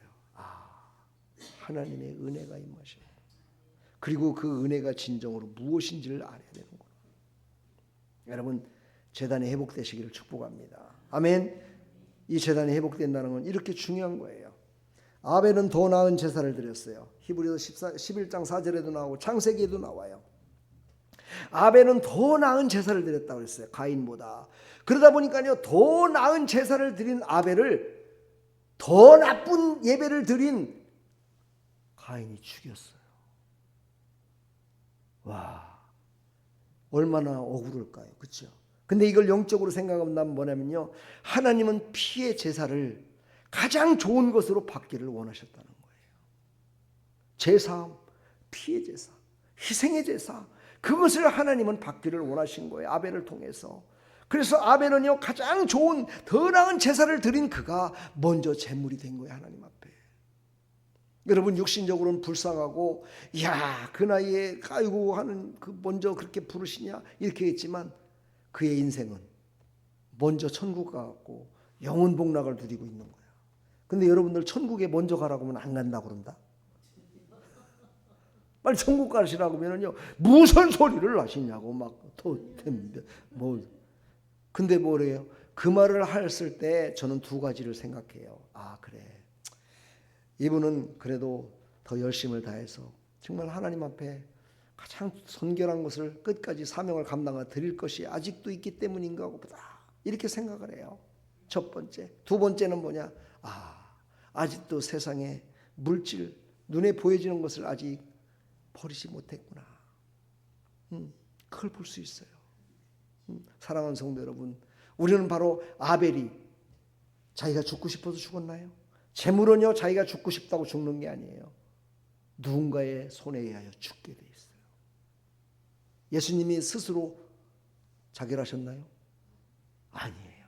하나님의 은혜가 임하시고 그리고 그 은혜가 진정으로 무엇인지를 알아야 되는구나. 여러분 재단이 회복되시기를 축복합니다. 아멘. 이 재단이 회복된다는 건 이렇게 중요한 거예요. 아벨은 더 나은 제사를 드렸어요. 히브리서 11장 4절에도 나오고 창세기에도 나와요. 아벨은 더 나은 제사를 드렸다고 했어요. 가인보다. 그러다 보니까요, 더 나은 제사를 드린 아벨을 더 나쁜 예배를 드린 가인이 죽였어요. 와, 얼마나 억울할까요? 그렇죠? 근데 이걸 영적으로 생각하면 뭐냐면요, 하나님은 피의 제사를 가장 좋은 것으로 받기를 원하셨다는 거예요. 제사, 피의 제사, 희생의 제사, 그것을 하나님은 받기를 원하신 거예요. 아벨을 통해서. 그래서 아벨은요, 가장 좋은 더 나은 제사를 드린 그가 먼저 제물이 된 거예요. 하나님 앞에. 여러분, 육신적으로는 불쌍하고, 야, 그 나이에 아이고 하는 그 먼저 그렇게 부르시냐 이렇게 했지만 그의 인생은 먼저 천국 가고 영원 복락을 누리고 있는 거야. 근데 여러분들 천국에 먼저 가라고 하면 안 간다고 그런다. 빨리 천국 가시라고 하면요, 무슨 소리를 하시냐고 막 뭐. 근데 뭐래요? 그 말을 했을 때 저는 두 가지를 생각해요. 아, 그래, 이분은 그래도 더 열심을 다해서 정말 하나님 앞에 가장 선결한 것을 끝까지 사명을 감당하 드릴 것이 아직도 있기 때문인가 보다, 이렇게 생각을 해요. 첫 번째. 두 번째는 뭐냐? 아직도 세상에 물질, 눈에 보여지는 것을 아직 버리지 못했구나. 그걸 볼 수 있어요. 사랑하는 성도 여러분, 우리는 바로 아벨이 자기가 죽고 싶어서 죽었나요? 제물은요, 자기가 죽고 싶다고 죽는 게 아니에요. 누군가의 손에 의하여 죽게 돼 있어요. 예수님이 스스로 자결하셨나요? 아니에요.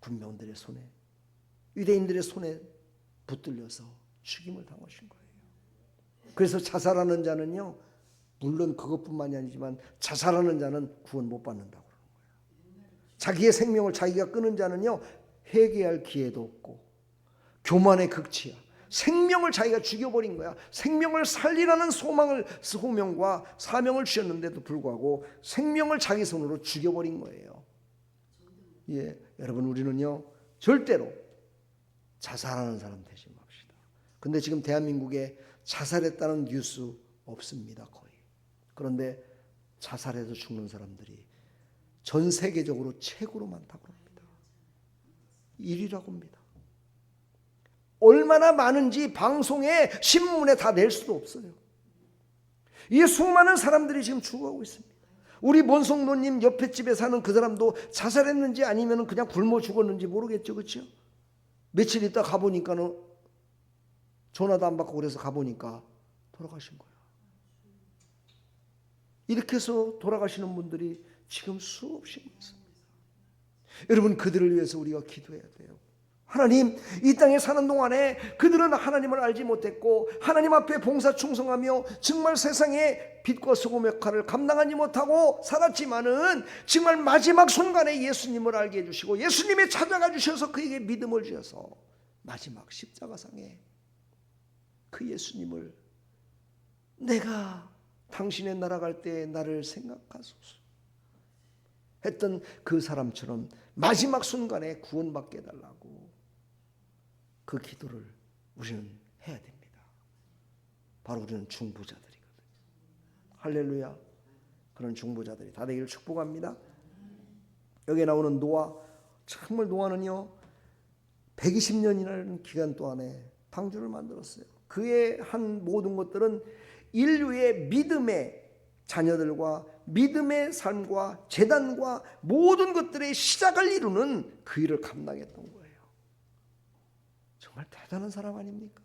군병들의 손에, 유대인들의 손에 붙들려서 죽임을 당하신 거예요. 그래서 자살하는 자는요, 물론 그것뿐만이 아니지만 자살하는 자는 구원 못 받는다고 그러는 거예요. 자기의 생명을 자기가 끊은 자는요, 회개할 기회도 없고 교만의 극치야. 생명을 자기가 죽여버린 거야. 생명을 살리라는 소명과 사명을 주셨는데도 불구하고 생명을 자기 손으로 죽여버린 거예요. 예, 여러분, 우리는요, 절대로 자살하는 사람 되지 맙시다. 근데 지금 대한민국에 자살했다는 뉴스 없습니다, 거의. 그런데 자살해서 죽는 사람들이 전 세계적으로 최고로 많다고 합니다. 1위라고 합니다. 얼마나 많은지 방송에, 신문에 다 낼 수도 없어요. 이 수많은 사람들이 지금 죽어가고 있습니다. 우리 mon성노님 옆에 집에 사는 그 사람도 자살했는지 아니면 그냥 굶어 죽었는지 모르겠죠, 그렇죠? 며칠 있다 가보니까는 전화도 안 받고 그래서 가보니까 돌아가신 거야. 이렇게 해서 돌아가시는 분들이 지금 수없이 많습니다. 여러분, 그들을 위해서 우리가 기도해야 돼요. 하나님, 이 땅에 사는 동안에 그들은 하나님을 알지 못했고 하나님 앞에 봉사 충성하며 정말 세상의 빛과 소금 역할을 감당하지 못하고 살았지만은 정말 마지막 순간에 예수님을 알게 해주시고 예수님이 찾아가 주셔서 그에게 믿음을 주셔서 마지막 십자가상에 그 예수님을, 내가 당신의 나라 갈 때 나를 생각하소서 했던 그 사람처럼 마지막 순간에 구원받게 해달라고 그 기도를 우리는 해야 됩니다. 바로 우리는 중보자들이거든요. 할렐루야. 그런 중보자들이 다 되기를 축복합니다. 여기에 나오는 노아, 정말 노아는요 120년이라는 기간 동안에 방주를 만들었어요. 그의 한 모든 것들은 인류의 믿음의 자녀들과 믿음의 삶과 재단과 모든 것들의 시작을 이루는 그 일을 감당했던 거예요. 정말 대단한 사람 아닙니까?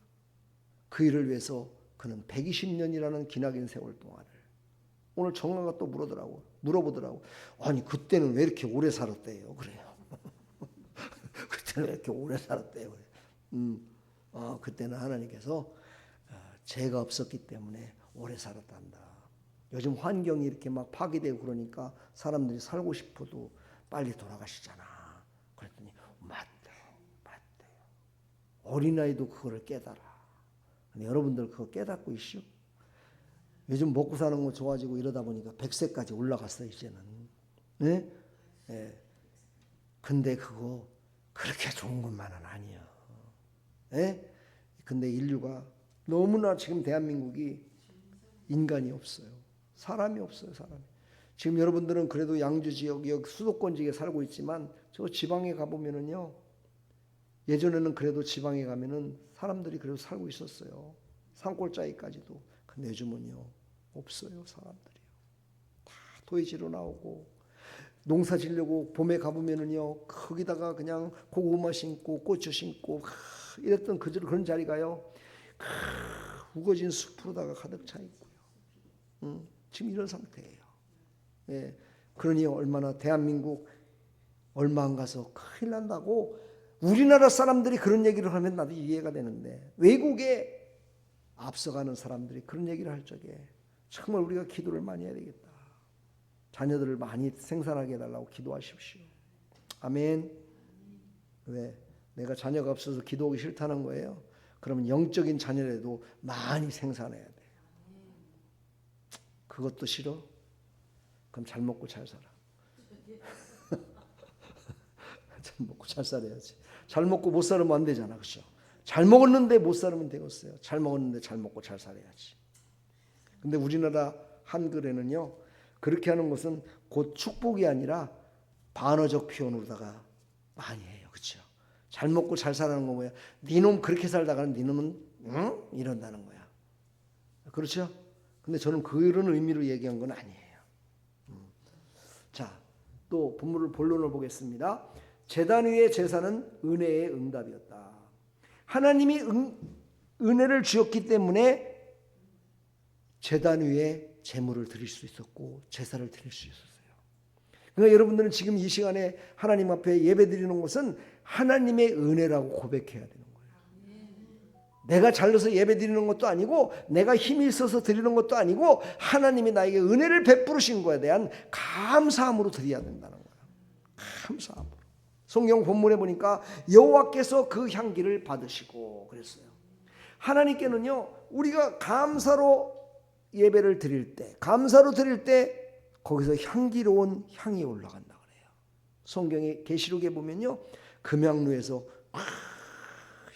그 일을 위해서 그는 120년이라는 기나긴 세월 동안을, 오늘 정가가 또 물어보더라고. 아니, 그때는 왜 이렇게 오래 살았대요? 그래요. 그때는 왜 이렇게 오래 살았대요? 그래. 그때는 하나님께서 죄가 없었기 때문에 오래 살았단다. 요즘 환경이 이렇게 막 파괴되고 그러니까 사람들이 살고 싶어도 빨리 돌아가시잖아. 그랬더니 맞대요. 어린아이도 그거를 깨달아. 근데 여러분들 그거 깨닫고 있슈? 요즘 먹고 사는 거 좋아지고 이러다 보니까 100세까지 올라갔어요, 이제는. 네? 네. 근데 그거 그렇게 좋은 것만은 아니야. 예? 근데 인류가 너무나 지금 대한민국이 인간이 없어요. 사람이 없어요. 사람이. 지금 여러분들은 그래도 양주 지역, 여기 수도권 지역에 살고 있지만 저 지방에 가보면은요, 예전에는 그래도 지방에 가면은 사람들이 그래도 살고 있었어요. 산골짜기까지도. 근데 요즘은요 없어요. 사람들이요. 다 도시지로 나오고, 농사 지려고 봄에 가보면은요 거기다가 그냥 고구마 심고 고추 심고 이랬던 그런 자리가요 우거진 숲으로다가 가득 차 있고요. 지금 이런 상태예요. 예, 그러니 얼마나 대한민국 얼마 안 가서 큰일 난다고 우리나라 사람들이 그런 얘기를 하면 나도 이해가 되는데, 외국에 앞서가는 사람들이 그런 얘기를 할 적에 정말 우리가 기도를 많이 해야 되겠다. 자녀들을 많이 생산하게 해달라고 기도하십시오. 아멘. 왜? 내가 자녀가 없어서 기도하기 싫다는 거예요? 그러면 영적인 자녀라도 많이 생산해야 돼. 그것도 싫어? 그럼 잘 먹고 잘 살아. 잘 먹고 잘 살아야지. 잘 먹고 못 살으면 안 되잖아. 그렇죠? 잘 먹었는데 못 살으면 되겠어요. 잘 먹었는데 잘 먹고 잘 살아야지. 근데 우리나라 한글에는요, 그렇게 하는 것은 곧 축복이 아니라 반어적 표현으로다가 많이 해요. 그렇죠? 잘 먹고 잘 살아는 거 뭐야? 니놈 그렇게 살다가는 니놈은 응? 이런다는 거야. 그렇죠? 근데 저는 그런 의미로 얘기한 건 아니에요. 자, 또 본론을 보겠습니다. 제단 위의 제사는 은혜의 응답이었다. 하나님이 은혜를 주었기 때문에 제단 위에 제물을 드릴 수 있었고 제사를 드릴 수 있었어요. 그러니까 여러분들은 지금 이 시간에 하나님 앞에 예배 드리는 것은 하나님의 은혜라고 고백해야 되는 거예요. 내가 잘나서 예배 드리는 것도 아니고 내가 힘이 있어서 드리는 것도 아니고 하나님이 나에게 은혜를 베푸신 것에 대한 감사함으로 드려야 된다는 거예요. 감사함으로. 성경 본문에 보니까 여호와께서 그 향기를 받으시고 그랬어요. 하나님께는요, 우리가 감사로 예배를 드릴 때, 감사로 드릴 때 거기서 향기로운 향이 올라간다 그래요. 성경의 계시록에 보면요, 금향루에서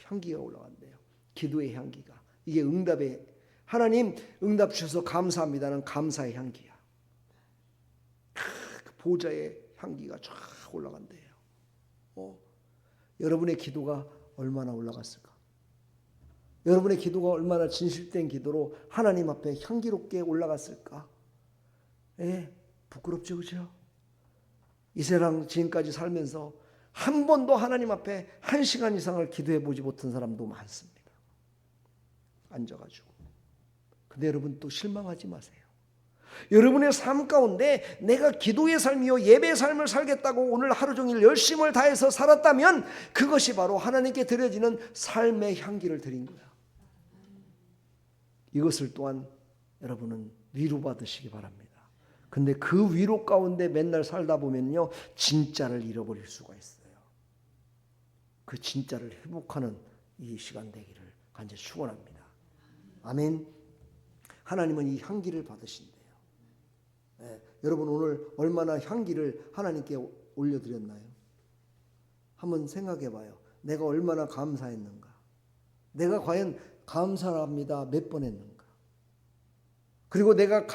향기가 올라간대요. 기도의 향기가. 이게 응답의, 하나님 응답 주셔서 감사합니다는 감사의 향기야. 그 보좌의 향기가 쫙 올라간대요. 여러분의 기도가 얼마나 올라갔을까? 여러분의 기도가 얼마나 진실된 기도로 하나님 앞에 향기롭게 올라갔을까? 예, 부끄럽죠, 그죠? 이 세상 지금까지 살면서 한 번도 하나님 앞에 1시간 이상을 기도해 보지 못한 사람도 많습니다. 앉아가지고. 근데 여러분 또 실망하지 마세요. 여러분의 삶 가운데 내가 기도의 삶이요 예배의 삶을 살겠다고 오늘 하루 종일 열심을 다해서 살았다면 그것이 바로 하나님께 드려지는 삶의 향기를 드린 거야. 이것을 또한 여러분은 위로받으시기 바랍니다. 근데 그 위로 가운데 맨날 살다 보면요, 진짜를 잃어버릴 수가 있어요. 그 진짜를 회복하는 이 시간 되기를 간절히 축원합니다. 아멘. 하나님은 이 향기를 받으신대요. 네, 여러분 오늘 얼마나 향기를 하나님께 올려드렸나요? 한번 생각해 봐요. 내가 얼마나 감사했는가? 내가 과연 감사합니다 몇 번 했는가? 그리고 내가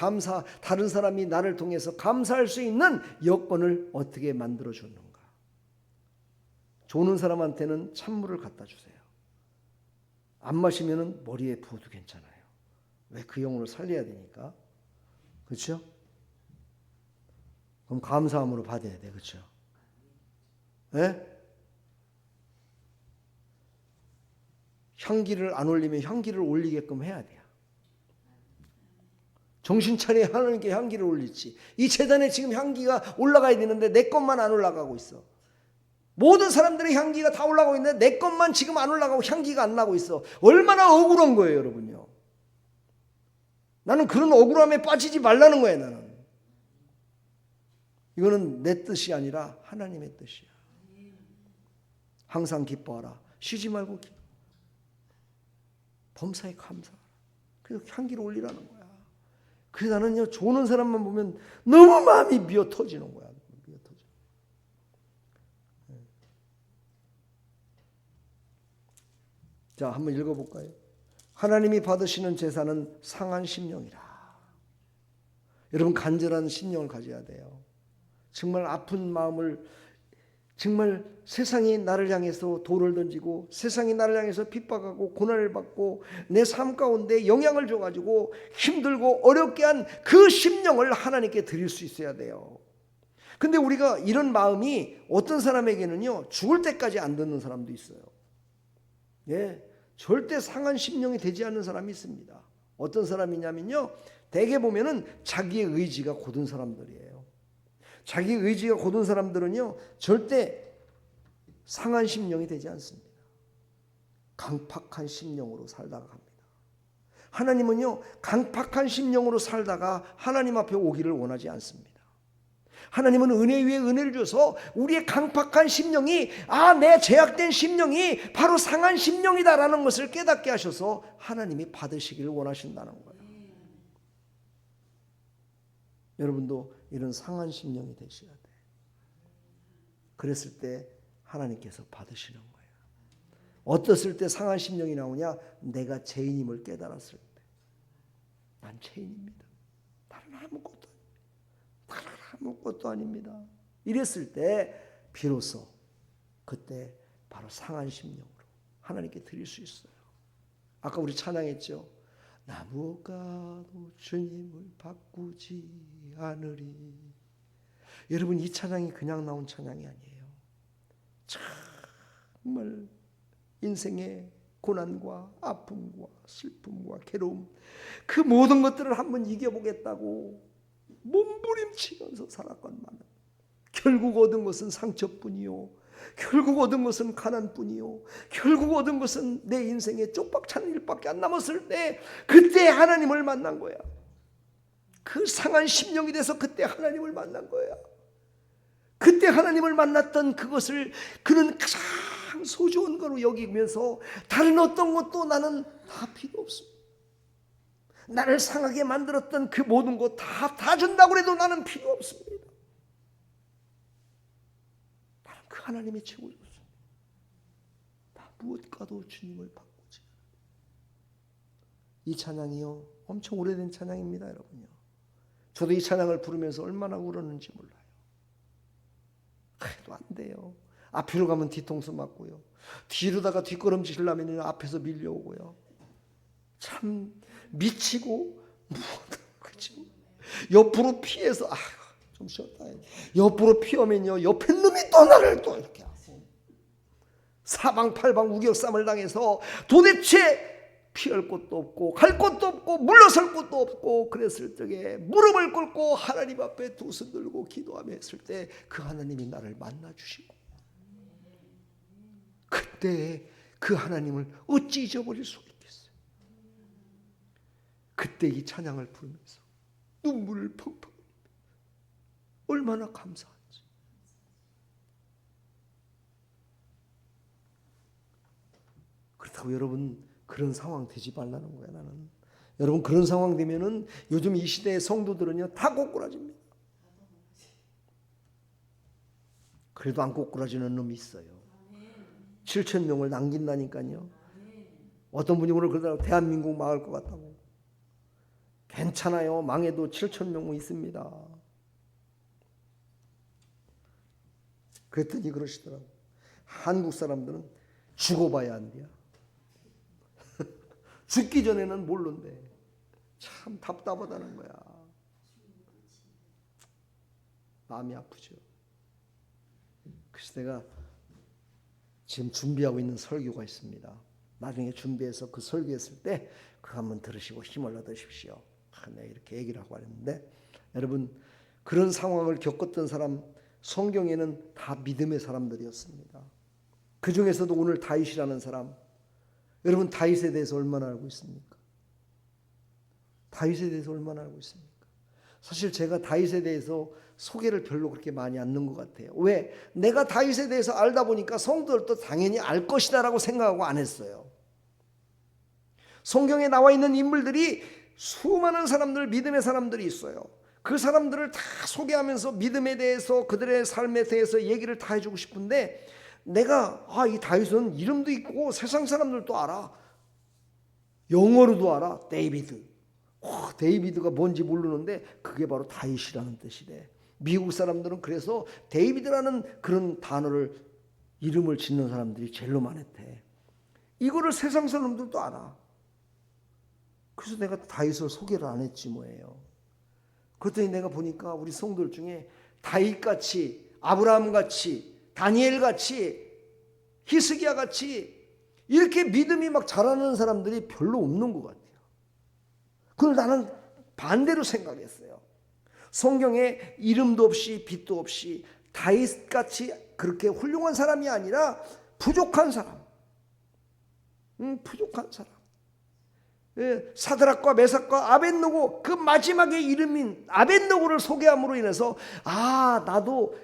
다른 사람이 나를 통해서 감사할 수 있는 여건을 어떻게 만들어 줬는가? 조는 사람한테는 찬물을 갖다 주세요. 안 마시면은 머리에 부어도 괜찮아요. 왜? 그 영혼을 살려야 되니까. 그렇죠? 그럼 감사함으로 받아야 돼. 그렇죠? 예? 향기를 안 올리면 향기를 올리게끔 해야 돼요. 정신 차려 하나님께 향기를 올리지. 이 제단에 지금 향기가 올라가야 되는데 내 것만 안 올라가고 있어. 모든 사람들의 향기가 다 올라가고 있는데 내 것만 지금 안 올라가고 향기가 안 나고 있어. 얼마나 억울한 거예요, 여러분요. 나는 그런 억울함에 빠지지 말라는 거예요, 나는. 이거는 내 뜻이 아니라 하나님의 뜻이야. 항상 기뻐하라. 쉬지 말고 기도. 범사에 감사하라. 그래서 향기를 올리라는 거야. 그래서 나는요, 조는 사람만 보면 너무 마음이 미어 터지는 거야. 미어 터져. 자, 한번 읽어볼까요? 하나님이 받으시는 제사는 상한 심령이라. 여러분, 간절한 심령을 가져야 돼요. 정말 아픈 마음을, 정말 세상이 나를 향해서 돌을 던지고 세상이 나를 향해서 핍박하고 고난을 받고 내 삶 가운데 영향을 줘가지고 힘들고 어렵게 한 그 심령을 하나님께 드릴 수 있어야 돼요. 근데 우리가 이런 마음이 어떤 사람에게는요, 죽을 때까지 안 듣는 사람도 있어요. 예, 절대 상한 심령이 되지 않는 사람이 있습니다. 어떤 사람이냐면요, 대개 보면은 자기의 의지가 곧은 사람들이에요. 자기 의지가 곧은 사람들은요, 절대 상한 심령이 되지 않습니다. 강팍한 심령으로 살다가 갑니다. 하나님은요, 강팍한 심령으로 살다가 하나님 앞에 오기를 원하지 않습니다. 하나님은 은혜 위에 은혜를 줘서 우리의 강팍한 심령이, 내 죄악된 심령이 바로 상한 심령이다라는 것을 깨닫게 하셔서 하나님이 받으시기를 원하신다는 거예요. 여러분도 이런 상한 심령이 되셔야 돼요. 그랬을 때 하나님께서 받으시는 거예요. 어떻을 때 상한 심령이 나오냐? 내가 죄인임을 깨달았을 때. 난 죄인입니다. 다른 아무것도 아닙니다. 이랬을 때 비로소 그때 바로 상한 심령으로 하나님께 드릴 수 있어요. 아까 우리 찬양했죠. 나무가도 주님을 바꾸지 않으리. 여러분, 이 찬양이 그냥 나온 찬양이 아니에요. 정말 인생의 고난과 아픔과 슬픔과 괴로움, 그 모든 것들을 한번 이겨보겠다고 몸부림치면서 살았건만 결국 얻은 것은 상처뿐이요, 결국 얻은 것은 가난뿐이요, 결국 얻은 것은 내 인생에 쪽박찬 일밖에 안 남았을 때 그때 하나님을 만난 거야. 그 상한 심령이 돼서 그때 하나님을 만난 거야. 그때 하나님을 만났던 그것을 그는 가장 소중한 거로 여기면서 다른 어떤 것도 나는 다 필요 없습니다. 나를 상하게 만들었던 그 모든 것 다 준다고 해도 나는 필요 없습니다. 나는 그 하나님이 최고였습니다. 나 무엇과도 주님을 바꾸지. 이 찬양이요, 엄청 오래된 찬양입니다, 여러분요. 저도 이 찬양을 부르면서 얼마나 울었는지 몰라요. 그래도 안 돼요. 앞으로 가면 뒤통수 맞고요, 뒤로다가 뒷걸음질하면 앞에서 밀려오고요. 참 미치고 그렇죠. 옆으로 피해서 좀 쉬었다. 옆으로 피하면요, 옆에 놈이 또 나를 또 이렇게 하고 사방팔방 우격쌈을 당해서 도대체 피할 곳도 없고 갈 곳도 없고 물러설 곳도 없고 그랬을 적에 무릎을 꿇고 하나님 앞에 두 손 들고 기도하며 했을 때 그 하나님이 나를 만나 주시고, 그때 그 하나님을 어찌 잊어버릴 수가 있겠어요. 그때 이 찬양을 부르면서 눈물을 펑펑, 얼마나 감사한지. 그렇다고 여러분 그런 상황 되지 말라는 거야. 나는 여러분 그런 상황 되면은 요즘 이 시대의 성도들은요 다 꼬꾸라집니다. 그래도 안 꼬꾸라지는 놈이 있어요. 7,000명을 남긴다니까요. 어떤 분이 오늘 그러더라고, 대한민국 망할 것 같다고. 괜찮아요. 망해도 7,000명 있습니다. 그랬더니 그러시더라고. 한국 사람들은 죽어봐야 한대요. 죽기 전에는 모른대. 참 답답하다는 거야. 마음이 아프죠. 그래서 내가 지금 준비하고 있는 설교가 있습니다. 나중에 준비해서 그 설교했을 때 그거 한번 들으시고 힘을 얻으십시오. 내가 이렇게 얘기를 하고 하는데, 여러분 그런 상황을 겪었던 사람 성경에는 다 믿음의 사람들이었습니다. 그 중에서도 오늘 다윗이라는 사람, 여러분 다윗에 대해서 얼마나 알고 있습니까? 다윗에 대해서 얼마나 알고 있습니까? 사실 제가 다윗에 대해서 소개를 별로 그렇게 많이 안 넣은 것 같아요. 왜? 내가 다윗에 대해서 알다 보니까 성도들도 당연히 알 것이다라고 생각하고 안 했어요. 성경에 나와 있는 인물들이 수많은 사람들, 믿음의 사람들이 있어요. 그 사람들을 다 소개하면서 믿음에 대해서, 그들의 삶에 대해서 얘기를 다 해주고 싶은데 내가 이 다윗은 이름도 있고 세상 사람들도 알아. 영어로도 알아. 데이비드. 데이비드가 뭔지 모르는데 그게 바로 다윗이라는 뜻이래. 미국 사람들은 그래서 데이비드라는 그런 단어를 이름을 짓는 사람들이 제일로 많았대. 이거를 세상 사람들도 알아. 그래서 내가 다윗을 소개를 안 했지 뭐예요. 그랬더니 내가 보니까 우리 성도들 중에 다윗같이, 아브라함같이, 다니엘같이, 히스기야같이 이렇게 믿음이 막 자라는 사람들이 별로 없는 것 같아요. 그걸 나는 반대로 생각했어요. 성경에 이름도 없이 빛도 없이 다윗같이 그렇게 훌륭한 사람이 아니라 부족한 사람, 부족한 사람. 사드락과 메삭과 아벳느고 그 마지막에 이름인 아벳느고를 소개함으로 인해서 나도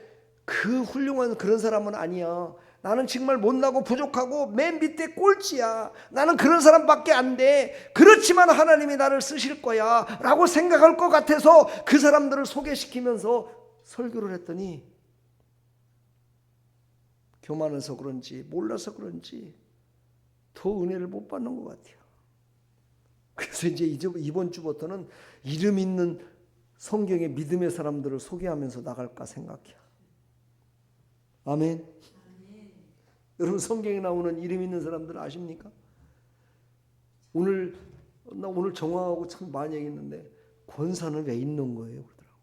그 훌륭한 그런 사람은 아니야. 나는 정말 못나고 부족하고 맨 밑에 꼴찌야. 나는 그런 사람밖에 안 돼. 그렇지만 하나님이 나를 쓰실 거야 라고 생각할 것 같아서 그 사람들을 소개시키면서 설교를 했더니 교만해서 그런지 몰라서 그런지 더 은혜를 못 받는 것 같아요. 그래서 이제 이번 주부터는 이름 있는 성경의 믿음의 사람들을 소개하면서 나갈까 생각해요. 아멘. 여러분 성경에 나오는 이름 있는 사람들 아십니까? 오늘 정황하고 참 많이 얘기했는데 권사는 왜 있는 거예요? 그러더라고.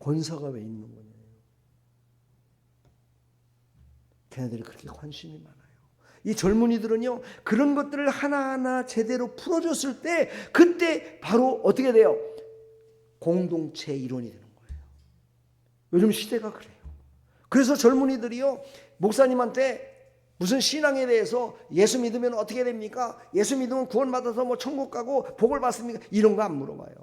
권사가 왜 있는 거냐. 걔네들이 그렇게 관심이 많아요. 이 젊은이들은요 그런 것들을 하나하나 제대로 풀어줬을 때 그때 바로 어떻게 돼요? 공동체 이론이 되는 거예요. 요즘 시대가 그래요. 그래서 젊은이들이요 목사님한테 무슨 신앙에 대해서 예수 믿으면 어떻게 됩니까? 예수 믿으면 구원받아서 뭐 천국 가고 복을 받습니까? 이런 거 안 물어봐요.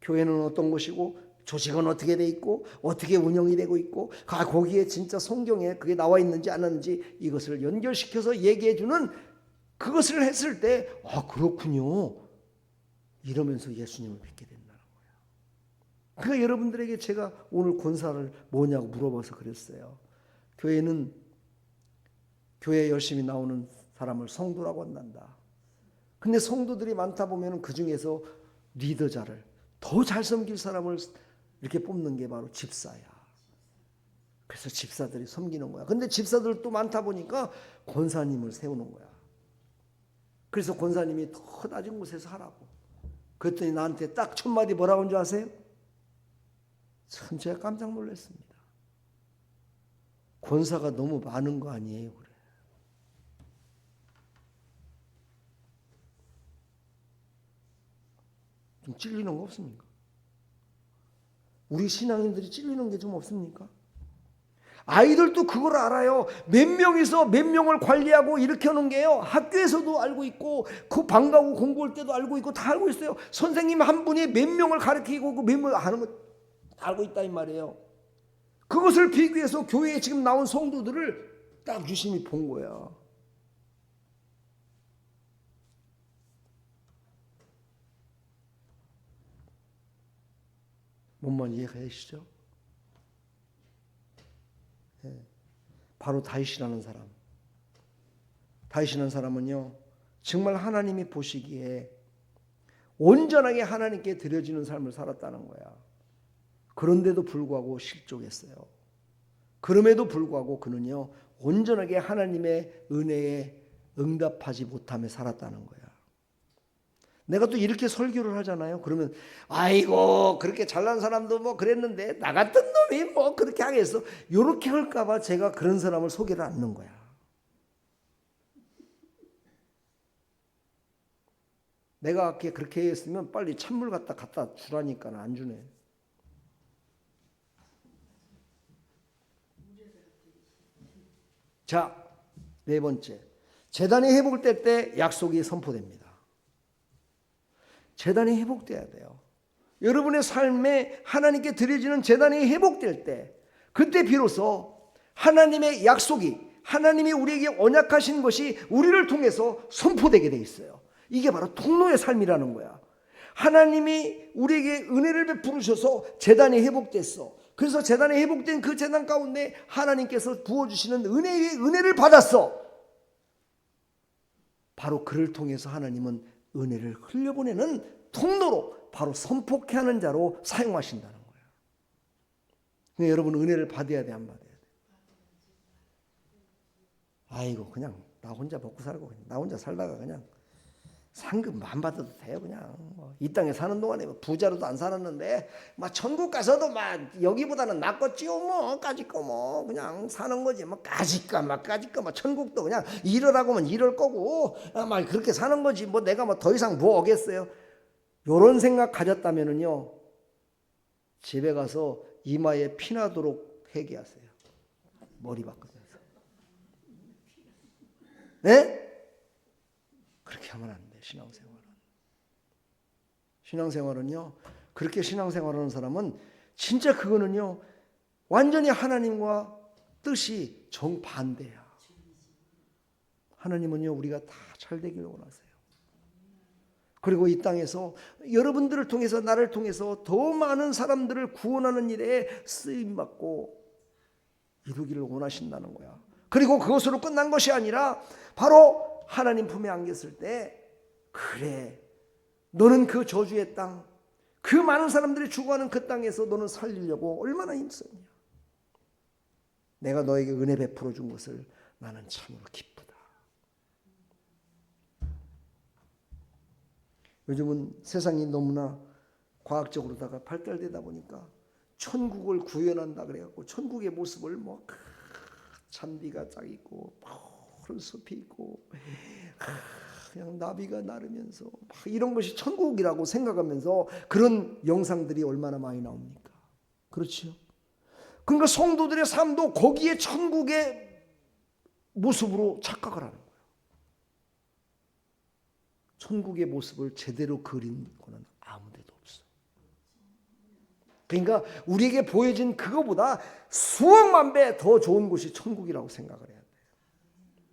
교회는 어떤 곳이고 조직은 어떻게 돼 있고 어떻게 운영이 되고 있고 거기에 진짜 성경에 그게 나와 있는지 안 하는지 이것을 연결시켜서 얘기해 주는 그것을 했을 때 그렇군요 이러면서 예수님을 믿게 된다는 거예요. 그러니까 여러분들에게 제가 오늘 권사를 뭐냐고 물어봐서 그랬어요. 교회는 교회에 열심히 나오는 사람을 성도라고 한단다. 근데 성도들이 많다 보면 그 중에서 리더자를 더 잘 섬길 사람을 이렇게 뽑는 게 바로 집사야. 그래서 집사들이 섬기는 거야. 근데 집사들도 많다 보니까 권사님을 세우는 거야. 그래서 권사님이 더 낮은 곳에서 하라고. 그랬더니 나한테 딱 첫 마디 뭐라고 한 줄 아세요? 참 제가 깜짝 놀랐습니다. 권사가 너무 많은 거 아니에요? 그래. 좀 찔리는 거 없습니까? 우리 신앙인들이 찔리는 게 좀 없습니까? 아이들도 그걸 알아요. 몇 명이서 몇 명을 관리하고 이렇게 하는 게요. 학교에서도 알고 있고 그 방 가고 공부할 때도 알고 있고 다 알고 있어요. 선생님 한 분이 몇 명을 가르치고 그 몇 명을 하는 거 알고 있다 이 말이에요. 그것을 비교해서 교회에 지금 나온 성도들을 딱 유심히 본 거야. 뭔만 이해가시죠? 네. 바로 다윗이라는 사람. 다윗이라는 사람은요 정말 하나님이 보시기에 온전하게 하나님께 드려지는 삶을 살았다는 거야. 그런데도 불구하고 실족했어요. 그럼에도 불구하고 그는요 온전하게 하나님의 은혜에 응답하지 못하며 살았다는 거야. 내가 또 이렇게 설교를 하잖아요. 그러면 아이고 그렇게 잘난 사람도 뭐 그랬는데 나 같은 놈이 뭐 그렇게 하겠어. 이렇게 할까 봐 제가 그런 사람을 소개를 안 하는 거야. 내가 그렇게 했으면 빨리 찬물 갖다 주라니까 안 주네. 자, 네 번째. 제단이 회복될 때 약속이 선포됩니다. 제단이 회복돼야 돼요. 여러분의 삶에 하나님께 드려지는 제단이 회복될 때 그때 비로소 하나님의 약속이 하나님이 우리에게 언약하신 것이 우리를 통해서 선포되게 돼 있어요. 이게 바로 통로의 삶이라는 거야. 하나님이 우리에게 은혜를 베풀으셔서 제단이 회복됐어. 그래서 제단이 회복된 그 제단 가운데 하나님께서 부어주시는 은혜 위에 은혜를 받았어. 바로 그를 통해서 하나님은 은혜를 흘려보내는 통로로, 바로 선포케 하는 자로 사용하신다는 거예요. 근데 여러분, 은혜를 받아야 돼, 안 받아야 돼? 아이고, 그냥 나 혼자 먹고 살고 나 혼자 살다가 그냥 상금 안 받아도 돼요. 그냥 이 땅에 사는 동안에 부자로도 안 살았는데 막 천국 가서도 막 여기보다는 낫겠지요. 뭐 까짓거 뭐 그냥 사는 거지. 뭐 까짓거 막 천국도 그냥 이러라고면 이럴 거고 막 그렇게 사는 거지. 뭐 내가 뭐 더 이상 뭐 하겠어요. 요런 생각 가졌다면은요, 집에 가서 이마에 피나도록 회개하세요. 머리 바꾸면서. 네? 그렇게 하면 안 돼. 신앙생활은요, 그렇게 신앙생활하는 사람은 진짜 그거는요, 완전히 하나님과 뜻이 정반대야. 하나님은요, 우리가 다 잘 되기를 원하세요. 그리고 이 땅에서 여러분들을 통해서, 나를 통해서 더 많은 사람들을 구원하는 일에 쓰임받고 이루기를 원하신다는 거야. 그리고 그것으로 끝난 것이 아니라 바로 하나님 품에 안겼을 때, 그래, 너는 그 저주의 땅, 그 많은 사람들이 죽어가는 그 땅에서 너는 살리려고 얼마나 힘쓰냐. 내가 너에게 은혜 베풀어 준 것을 나는 참으로 기쁘다. 요즘은 세상이 너무나 과학적으로다가 발달되다 보니까 천국을 구현한다 그래갖고 천국의 모습을 뭐 잔디가 쫙 있고 푸른 숲이 있고 그냥 나비가 나르면서 막 이런 것이 천국이라고 생각하면서 그런 영상들이 얼마나 많이 나옵니까? 그렇죠? 그러니까 성도들의 삶도 거기에 천국의 모습으로 착각을 하는 거예요. 천국의 모습을 제대로 그린 거는 아무 데도 없어요. 그러니까 우리에게 보여진 그거보다 수억만 배 더 좋은 곳이 천국이라고 생각을 해야 돼요.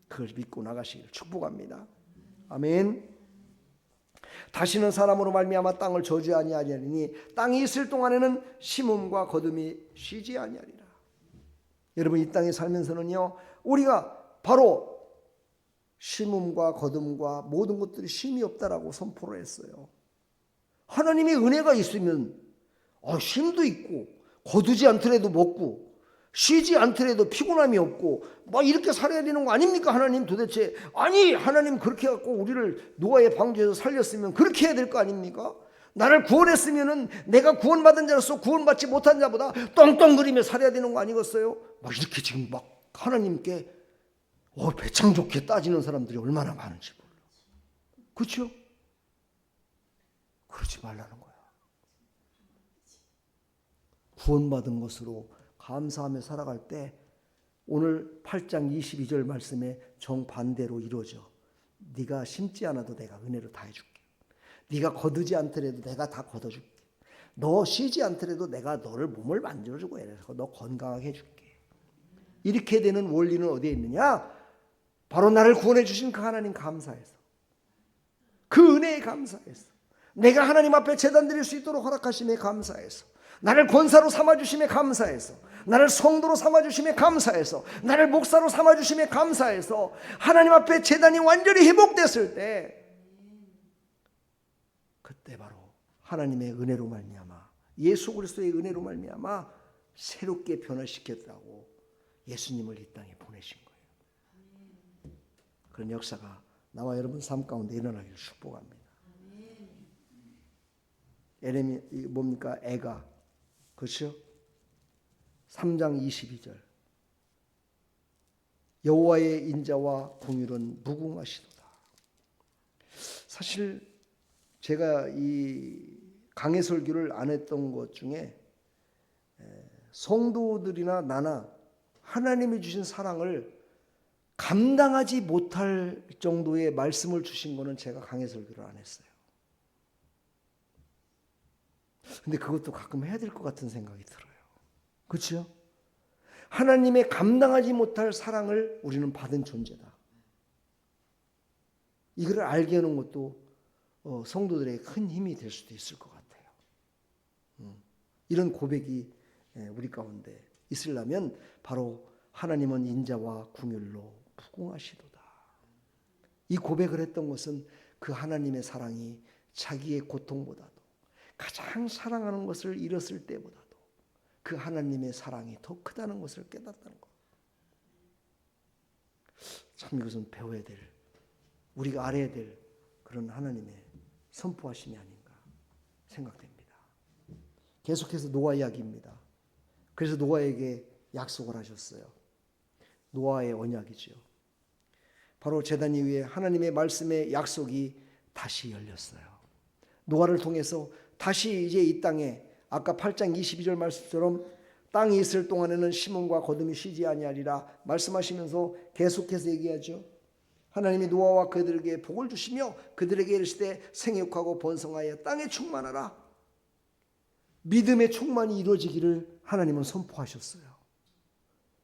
그걸 믿고 나가시기를 축복합니다. 아멘. 다시는 사람으로 말미암아 땅을 저주 아니하리니 땅이 있을 동안에는 심음과 거둠이 쉬지 아니하리라. 여러분, 이 땅에 살면서는요, 우리가 바로 심음과 거둠과 모든 것들이 쉼이 없다라고 선포를 했어요. 하나님의 은혜가 있으면 쉼도 있고 거두지 않더라도 먹고 쉬지 않더라도 피곤함이 없고 막 이렇게 살아야 되는 거 아닙니까? 하나님 도대체. 아니, 하나님 그렇게 해갖고 우리를 노아의 방주에서 살렸으면 그렇게 해야 될 거 아닙니까? 나를 구원했으면은 내가 구원받은 자로서 구원받지 못한 자보다 떵떵거리며 살아야 되는 거 아니겠어요? 막 이렇게 지금 막 하나님께 배짱 좋게 따지는 사람들이 얼마나 많은지 몰라. 그렇죠? 그러지 말라는 거야. 구원받은 것으로 감사하며 살아갈 때 오늘 8장 22절 말씀에 정반대로 이루어져. 네가 심지 않아도 내가 은혜로 다 해줄게. 네가 거두지 않더라도 내가 다 걷어줄게. 너 쉬지 않더라도 내가 너를 몸을 만들어주고 해서 너 건강하게 해줄게. 이렇게 되는 원리는 어디에 있느냐? 바로 나를 구원해 주신 그 하나님 감사해서, 그 은혜에 감사해서, 내가 하나님 앞에 제단 드릴 수 있도록 허락하심에 감사해서, 나를 권사로 삼아주심에 감사해서, 나를 성도로 삼아주심에 감사해서, 나를 목사로 삼아주심에 감사해서 하나님 앞에 제단이 완전히 회복됐을 때, 그때 바로 하나님의 은혜로 말미암아, 예수 그리스도의 은혜로 말미암아 새롭게 변화시켰다고 예수님을 이 땅에 보내신 거예요. 그런 역사가 나와 여러분 삶 가운데 일어나기를 축복합니다. 에레미 뭡니까? 애가, 그렇죠? 3장 22절 여호와의 인자와 공율은 무궁하시도다. 사실 제가 이 강해 설교를 안 했던 것 중에 성도들이나 나나 하나님이 주신 사랑을 감당하지 못할 정도의 말씀을 주신 거는 제가 강해 설교를 안 했어요. 근데 그것도 가끔 해야 될 것 같은 생각이 들어요. 그렇죠? 하나님의 감당하지 못할 사랑을 우리는 받은 존재다. 이걸 알게 하는 것도 성도들에게 큰 힘이 될 수도 있을 것 같아요. 이런 고백이 우리 가운데 있으려면 바로 하나님은 인자와 긍휼로 무궁하시도다. 이 고백을 했던 것은 그 하나님의 사랑이 자기의 고통보다도 가장 사랑하는 것을 잃었을 때보다도 그 하나님의 사랑이 더 크다는 것을 깨닫다는 것. 참 이것은 배워야 될, 우리가 알아야 될 그런 하나님의 선포하심이 아닌가 생각됩니다. 계속해서 노아 이야기입니다. 그래서 노아에게 약속을 하셨어요. 노아의 언약이죠. 바로 제단 이후에 하나님의 말씀의 약속이 다시 열렸어요. 노아를 통해서 다시 이제 이 땅에 아까 8장 22절 말씀처럼 땅이 있을 동안에는 심음과 거둠이 쉬지 아니하리라 말씀하시면서 계속해서 얘기하죠. 하나님이 노아와 그들에게 복을 주시며 그들에게 이르시되 생육하고 번성하여 땅에 충만하라. 믿음의 충만이 이루어지기를 하나님은 선포하셨어요.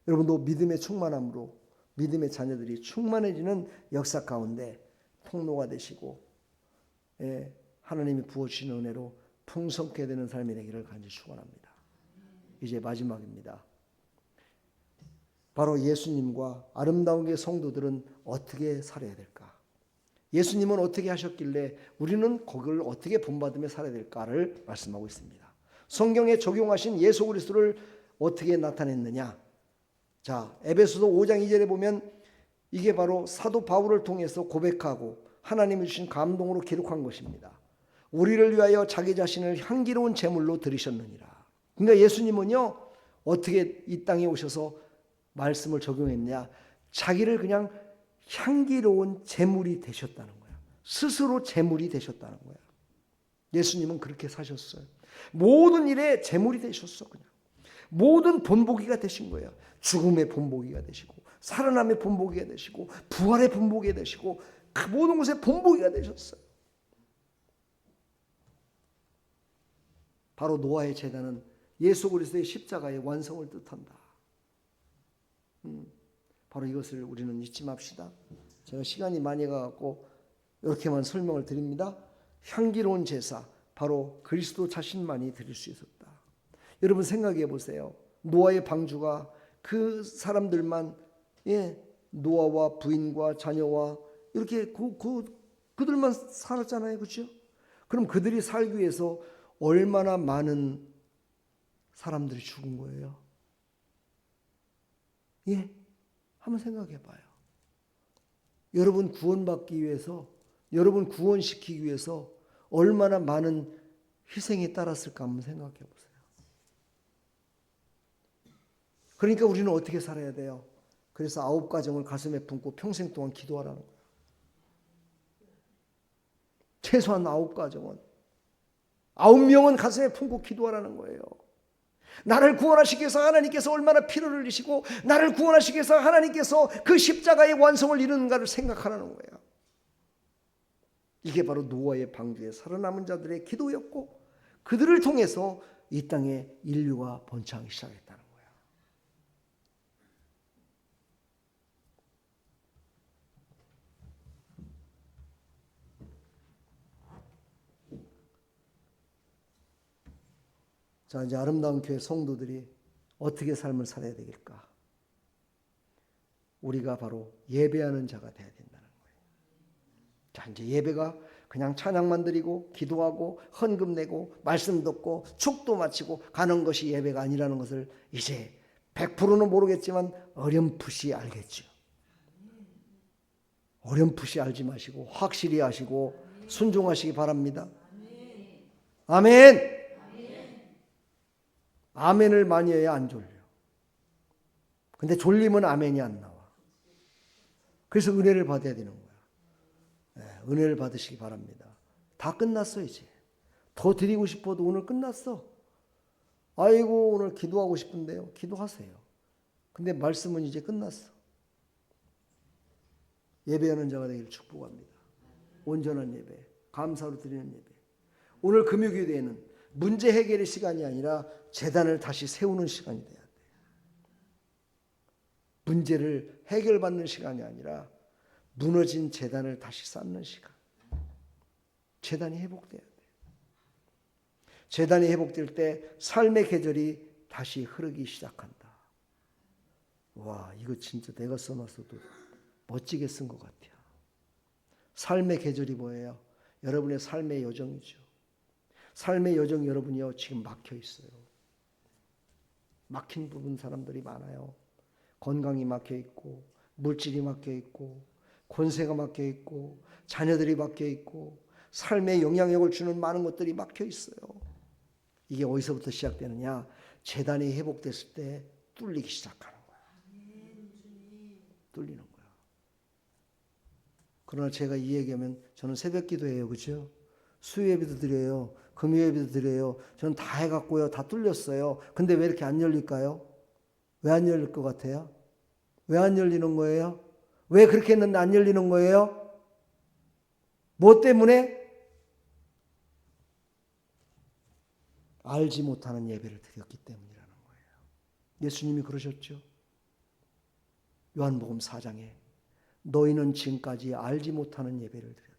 여러분도 믿음의 충만함으로 믿음의 자녀들이 충만해지는 역사 가운데 통로가 되시고 하나님이 부어주시는 은혜로 풍성케 되는 삶이 되기를 간절히 축원합니다. 이제 마지막입니다. 바로 예수님과 아름다운 게 성도들은 어떻게 살아야 될까? 예수님은 어떻게 하셨길래 우리는 그걸 어떻게 본받으며 살아야 될까를 말씀하고 있습니다. 성경에 적용하신 예수 그리스도를 어떻게 나타냈느냐? 자, 에베소서 5장 2절에 보면 이게 바로 사도 바울을 통해서 고백하고 하나님이 주신 감동으로 기록한 것입니다. 우리를 위하여 자기 자신을 향기로운 제물로 드리셨느니라. 그러니까 예수님은요 어떻게 이 땅에 오셔서 말씀을 적용했냐? 자기를 그냥 향기로운 제물이 되셨다는 거야. 스스로 제물이 되셨다는 거야. 예수님은 그렇게 사셨어요. 모든 일에 제물이 되셨어. 그냥 모든 본보기가 되신 거예요. 죽음의 본보기가 되시고 살아남의 본보기가 되시고 부활의 본보기가 되시고 그 모든 것의 본보기가 되셨어요. 바로 노아의 제단은 예수 그리스도의 십자가의 완성을 뜻한다. 바로 이것을 우리는 잊지 맙시다. 제가 시간이 많이 가갖고 이렇게만 설명을 드립니다. 향기로운 제사, 바로 그리스도 자신만이 드릴 수 있었다. 여러분 생각해 보세요. 노아의 방주가 그 사람들만, 노아와 부인과 자녀와 이렇게 그들만 살았잖아요, 그렇죠? 그럼 그들이 살기 위해서 얼마나 많은 사람들이 죽은 거예요? 한번 생각해 봐요. 여러분 구원받기 위해서, 여러분 구원시키기 위해서 얼마나 많은 희생이 따랐을까 한번 생각해 보세요. 그러니까 우리는 어떻게 살아야 돼요? 그래서 9가정을 가슴에 품고 평생 동안 기도하라는 거예요. 최소한 9가정은 9명은 가슴에 품고 기도하라는 거예요. 나를 구원하시기 위해서 하나님께서 얼마나 피를 흘리시고 나를 구원하시기 위해서 하나님께서 그 십자가의 완성을 이루는가를 생각하라는 거예요. 이게 바로 노아의 방주에 살아남은 자들의 기도였고 그들을 통해서 이 땅에 인류가 번창하기 시작했다는 거예요. 자, 이제 아름다운 교회 성도들이 어떻게 삶을 살아야 되겠까? 우리가 바로 예배하는 자가 되어야 된다는 거예요. 자, 이제 예배가 그냥 찬양만 드리고 기도하고 헌금 내고 말씀 듣고 축도 마치고 가는 것이 예배가 아니라는 것을 이제 100%는 모르겠지만 어렴풋이 알겠죠. 어렴풋이 알지 마시고 확실히 하시고 순종하시기 바랍니다. 아멘. 아멘을 많이 해야 안 졸려. 근데 졸리면 아멘이 안 나와. 그래서 은혜를 받아야 되는 거야. 은혜를 받으시기 바랍니다. 다 끝났어 이제. 더 드리고 싶어도 오늘 끝났어. 아이고 오늘 기도하고 싶은데요. 기도하세요. 근데 말씀은 이제 끝났어. 예배하는 자가 되기를 축복합니다. 온전한 예배, 감사로 드리는 예배. 오늘 금요기도에는 문제 해결의 시간이 아니라 제단을 다시 세우는 시간이 돼야 돼요. 문제를 해결받는 시간이 아니라 무너진 제단을 다시 쌓는 시간. 제단이 회복돼야 돼요. 제단이 회복될 때 삶의 계절이 다시 흐르기 시작한다. 와, 이거 진짜 내가 써놨어도 멋지게 쓴 것 같아요. 삶의 계절이 뭐예요? 여러분의 삶의 여정이죠. 삶의 여정 여러분이요 지금 막혀 있어요. 막힌 부분 사람들이 많아요. 건강이 막혀 있고, 물질이 막혀 있고, 권세가 막혀 있고, 자녀들이 막혀 있고, 삶에 영향력을 주는 많은 것들이 막혀 있어요. 이게 어디서부터 시작되느냐? 재단이 회복됐을 때 뚫리기 시작하는 거야. 뚫리는 거야. 그러나 제가 이 얘기하면 저는 새벽 기도해요. 그렇죠? 수요 예배도 드려요. 금요 예배도 드려요. 저는 다 해갖고요. 다 뚫렸어요. 근데 왜 이렇게 안 열릴까요? 왜 안 열릴 것 같아요? 왜 안 열리는 거예요? 왜 그렇게 했는데 안 열리는 거예요? 뭐 때문에? 알지 못하는 예배를 드렸기 때문이라는 거예요. 예수님이 그러셨죠. 요한복음 4장에 너희는 지금까지 알지 못하는 예배를 드렸다.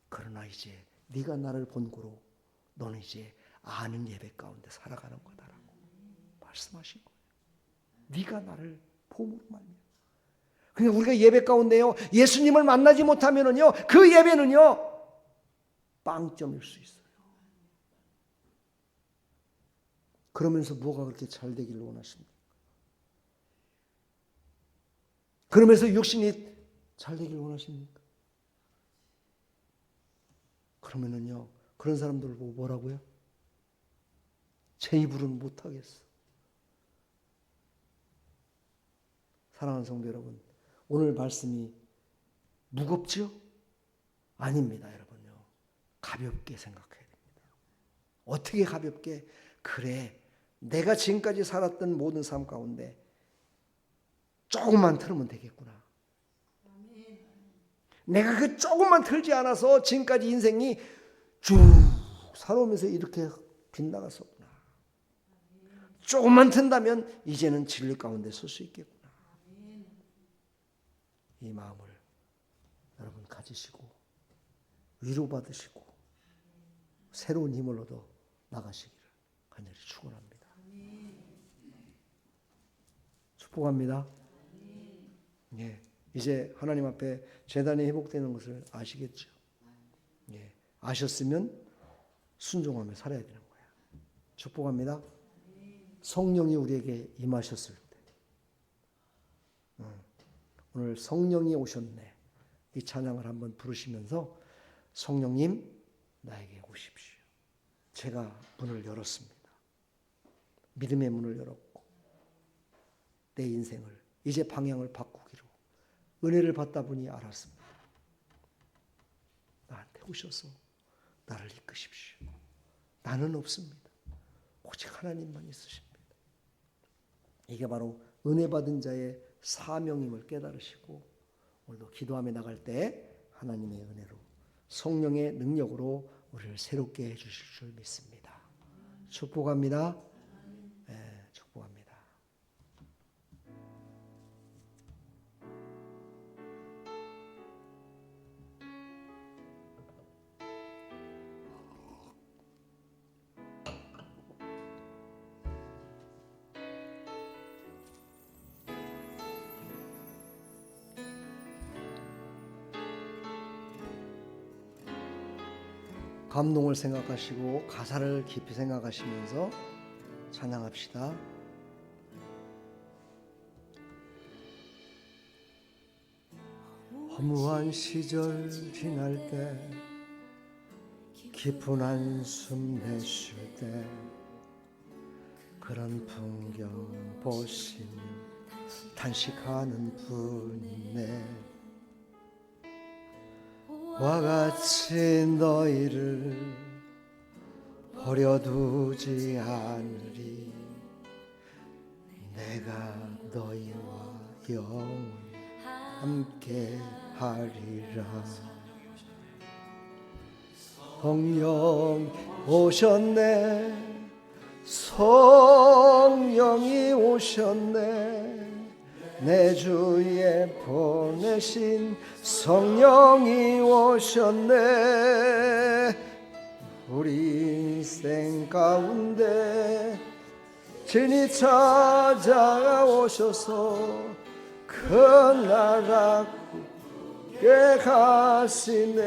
그러나 이제 네가 나를 본고로 너는 이제 아는 예배 가운데 살아가는 거다라고 말씀하신 거예요. 네가 나를 봄으로 말미암아. 그러니까 우리가 예배 가운데요 예수님을 만나지 못하면은요 그 예배는요 빵점일 수 있어요. 그러면서 뭐가 그렇게 잘 되기를 원하십니까? 그러면서 육신이 잘 되기를 원하십니까? 그러면은요 그런 사람들을 보고 뭐라고요? 제 입으로는 못하겠어. 사랑하는 성도 여러분, 오늘 말씀이 무겁죠? 아닙니다, 여러분요. 가볍게 생각해야 됩니다. 어떻게 가볍게? 그래, 내가 지금까지 살았던 모든 삶 가운데 조금만 틀으면 되겠구나. 내가 그 조금만 틀지 않아서 지금까지 인생이 쭉 살아오면서 이렇게 빗나갔었구나. 조금만 튼다면 이제는 진리 가운데 설 수 있겠구나. 이 마음을 여러분 가지시고 위로받으시고 새로운 힘을 얻어 나가시기를 간절히 축원합니다. 축복합니다. 예, 이제 하나님 앞에 제단이 회복되는 것을 아시겠죠? 예, 아셨으면 순종하며 살아야 되는 거예요. 축복합니다. 성령이 우리에게 임하셨을 때 오늘 성령이 오셨네 이 찬양을 한번 부르시면서 성령님 나에게 오십시오. 제가 문을 열었습니다. 믿음의 문을 열었고 내 인생을 이제 방향을 바꾸기로 은혜를 받다 보니 알았습니다. 나한테 오셔서 나를 이끄십시오. 나는 없습니다. 오직 하나님만 있으십니다. 이게 바로 은혜 받은 자의 사명임을 깨달으시고 오늘도 기도하며 나갈 때 하나님의 은혜로 성령의 능력으로 우리를 새롭게 해주실 줄 믿습니다. 축복합니다. 네, 축복합니다. 감동을 생각하시고 가사를 깊이 생각하시면서 찬양합시다. 허무한 시절 지날 때 깊은 한숨 내쉴 때 그런 풍경 보시며 단식하는 분이네. 와 같이 너희를 버려두지 않으리. 내가 너희와 영원히 함께 하리라. 성령 오셨네. 성령이 오셨네. 내 주에 보내신 성령이 오셨네. 우리 인생 가운데 진이 찾아오셔서 그 나라 굳게 가시네.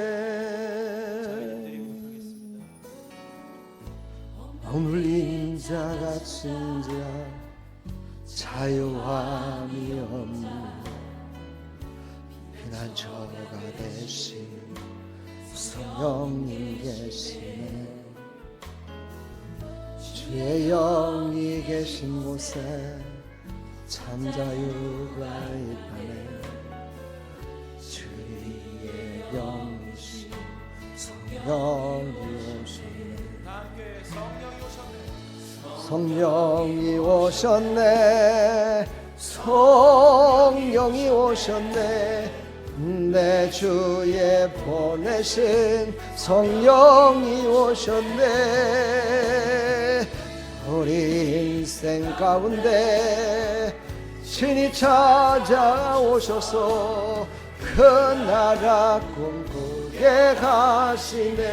오늘 인자가 진지한 자유함이 없는 피난처가 되신 성령님 계시네. 주의 영이 계신 곳에 참 자유가 있다네. 주의 영이신 성령이 오셨네. 성령이 오셨네. 성령이 오셨네. 내 주에 보내신 성령이 오셨네. 우리 인생 가운데 신이 찾아오셔서 그 나라 꿈꾸게 가시네.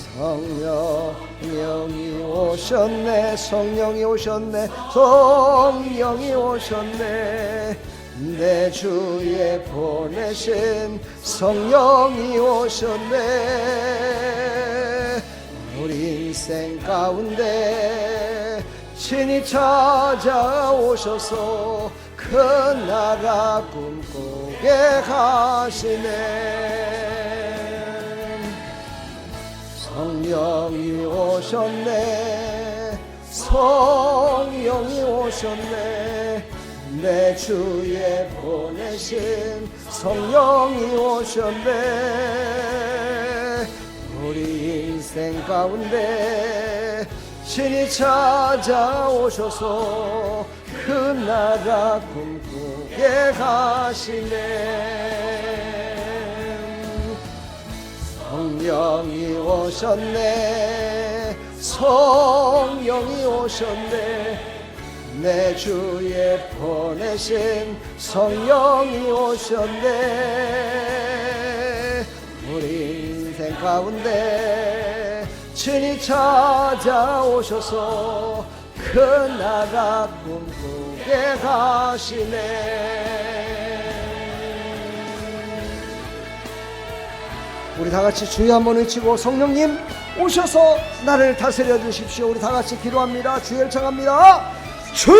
성령이 오셨네. 성령이 오셨네. 성령이 오셨네. 내 주에 보내신 성령이 오셨네. 우리 인생 가운데 신이 찾아오셔서 그 나라 꿈꾸게 가시네. 성령이 오셨네. 성령이 오셨네. 내 주에 보내신 성령이 오셨네. 우리 인생 가운데 신이 찾아오셔서 그 나라 꿈꾸게 가시네. 성령이 오셨네. 성령이 오셨네. 내 주에 보내신 성령이 오셨네. 우리 인생 가운데 친히 찾아오셔서 그 나라 꿈꾸게 가시네. 우리 다같이 주여 한번 외치고 성령님 오셔서 나를 다스려 주십시오. 우리 다같이 기도합니다. 주여 청합니다. 주여!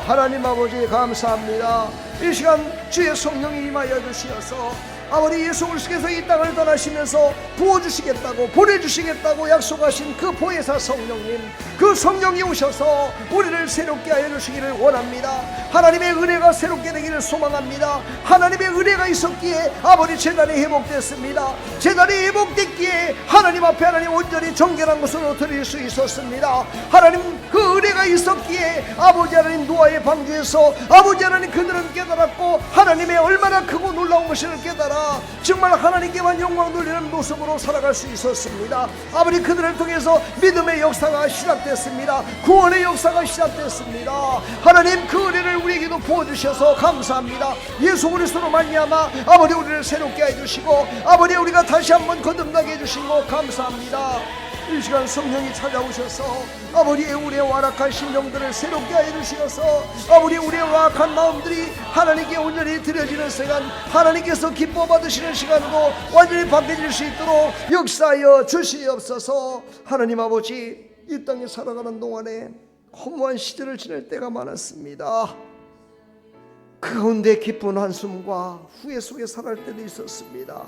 하나님 아버지 감사합니다. 이 시간 주의 성령이 임하여 주시어서 아버지 예수 그리스도께서 이 땅을 떠나시면서 부어주시겠다고 보내주시겠다고 약속하신 그 보혜사 성령님, 그 성령이 오셔서 우리를 새롭게 하여 주시기를 원합니다. 하나님의 은혜가 새롭게 되기를 소망합니다. 하나님의 은혜가 있었기에 아버지 제단이 회복됐습니다. 제단이 회복됐기에 하나님 앞에 하나님 온전히 정결한 것으로 드릴 수 있었습니다. 하나님 그 은혜가 있었기에 아버지 하나님 노아의 방주에서 아버지 하나님 그들은 깨달았고 하나님의 얼마나 크고 놀라운 것을 깨달아 정말 하나님께만 영광 돌리는 모습으로 살아갈 수 있었습니다. 아버지 그들을 통해서 믿음의 역사가 시작됐습니다. 구원의 역사가 시작됐습니다. 하나님 그 은혜를 우리에게도 부어주셔서 감사합니다. 예수 그리스도로 말미암아 아버지 우리를 새롭게 해주시고 아버지 우리가 다시 한번 거듭나게 해주시고 감사합니다. 이 시간 성령이 찾아오셔서 아버지의 우리의 완악한 심령들을 새롭게 하여 주시어서 아버지 우리의 완악한 마음들이 하나님께 온전히 드려지는 시간, 하나님께서 기뻐 받으시는 시간으로 완전히 바뀌어질 수 있도록 역사하여 주시옵소서. 하나님 아버지 이 땅에 살아가는 동안에 허무한 시절을 지낼 때가 많았습니다. 그 가운데 기쁜 한숨과 후회 속에 살아갈 때도 있었습니다.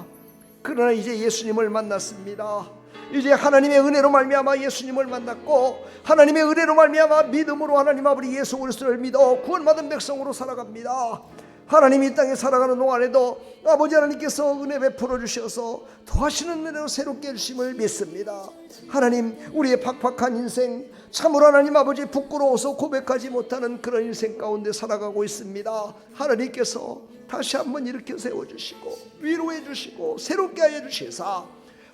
그러나 이제 예수님을 만났습니다. 이제 하나님의 은혜로 말미암아 예수님을 만났고 하나님의 은혜로 말미암아 믿음으로 하나님 아버지 예수 그리스도를 믿어 구원받은 백성으로 살아갑니다. 하나님이 이 땅에 살아가는 동안에도 아버지 하나님께서 은혜 베풀어 주셔서 더하시는 은혜로 새롭게 해주심을 믿습니다. 하나님 우리의 팍팍한 인생 참으로 하나님 아버지 부끄러워서 고백하지 못하는 그런 인생 가운데 살아가고 있습니다. 하나님께서 다시 한번 일으켜 세워주시고 위로해 주시고 새롭게 하여 주시사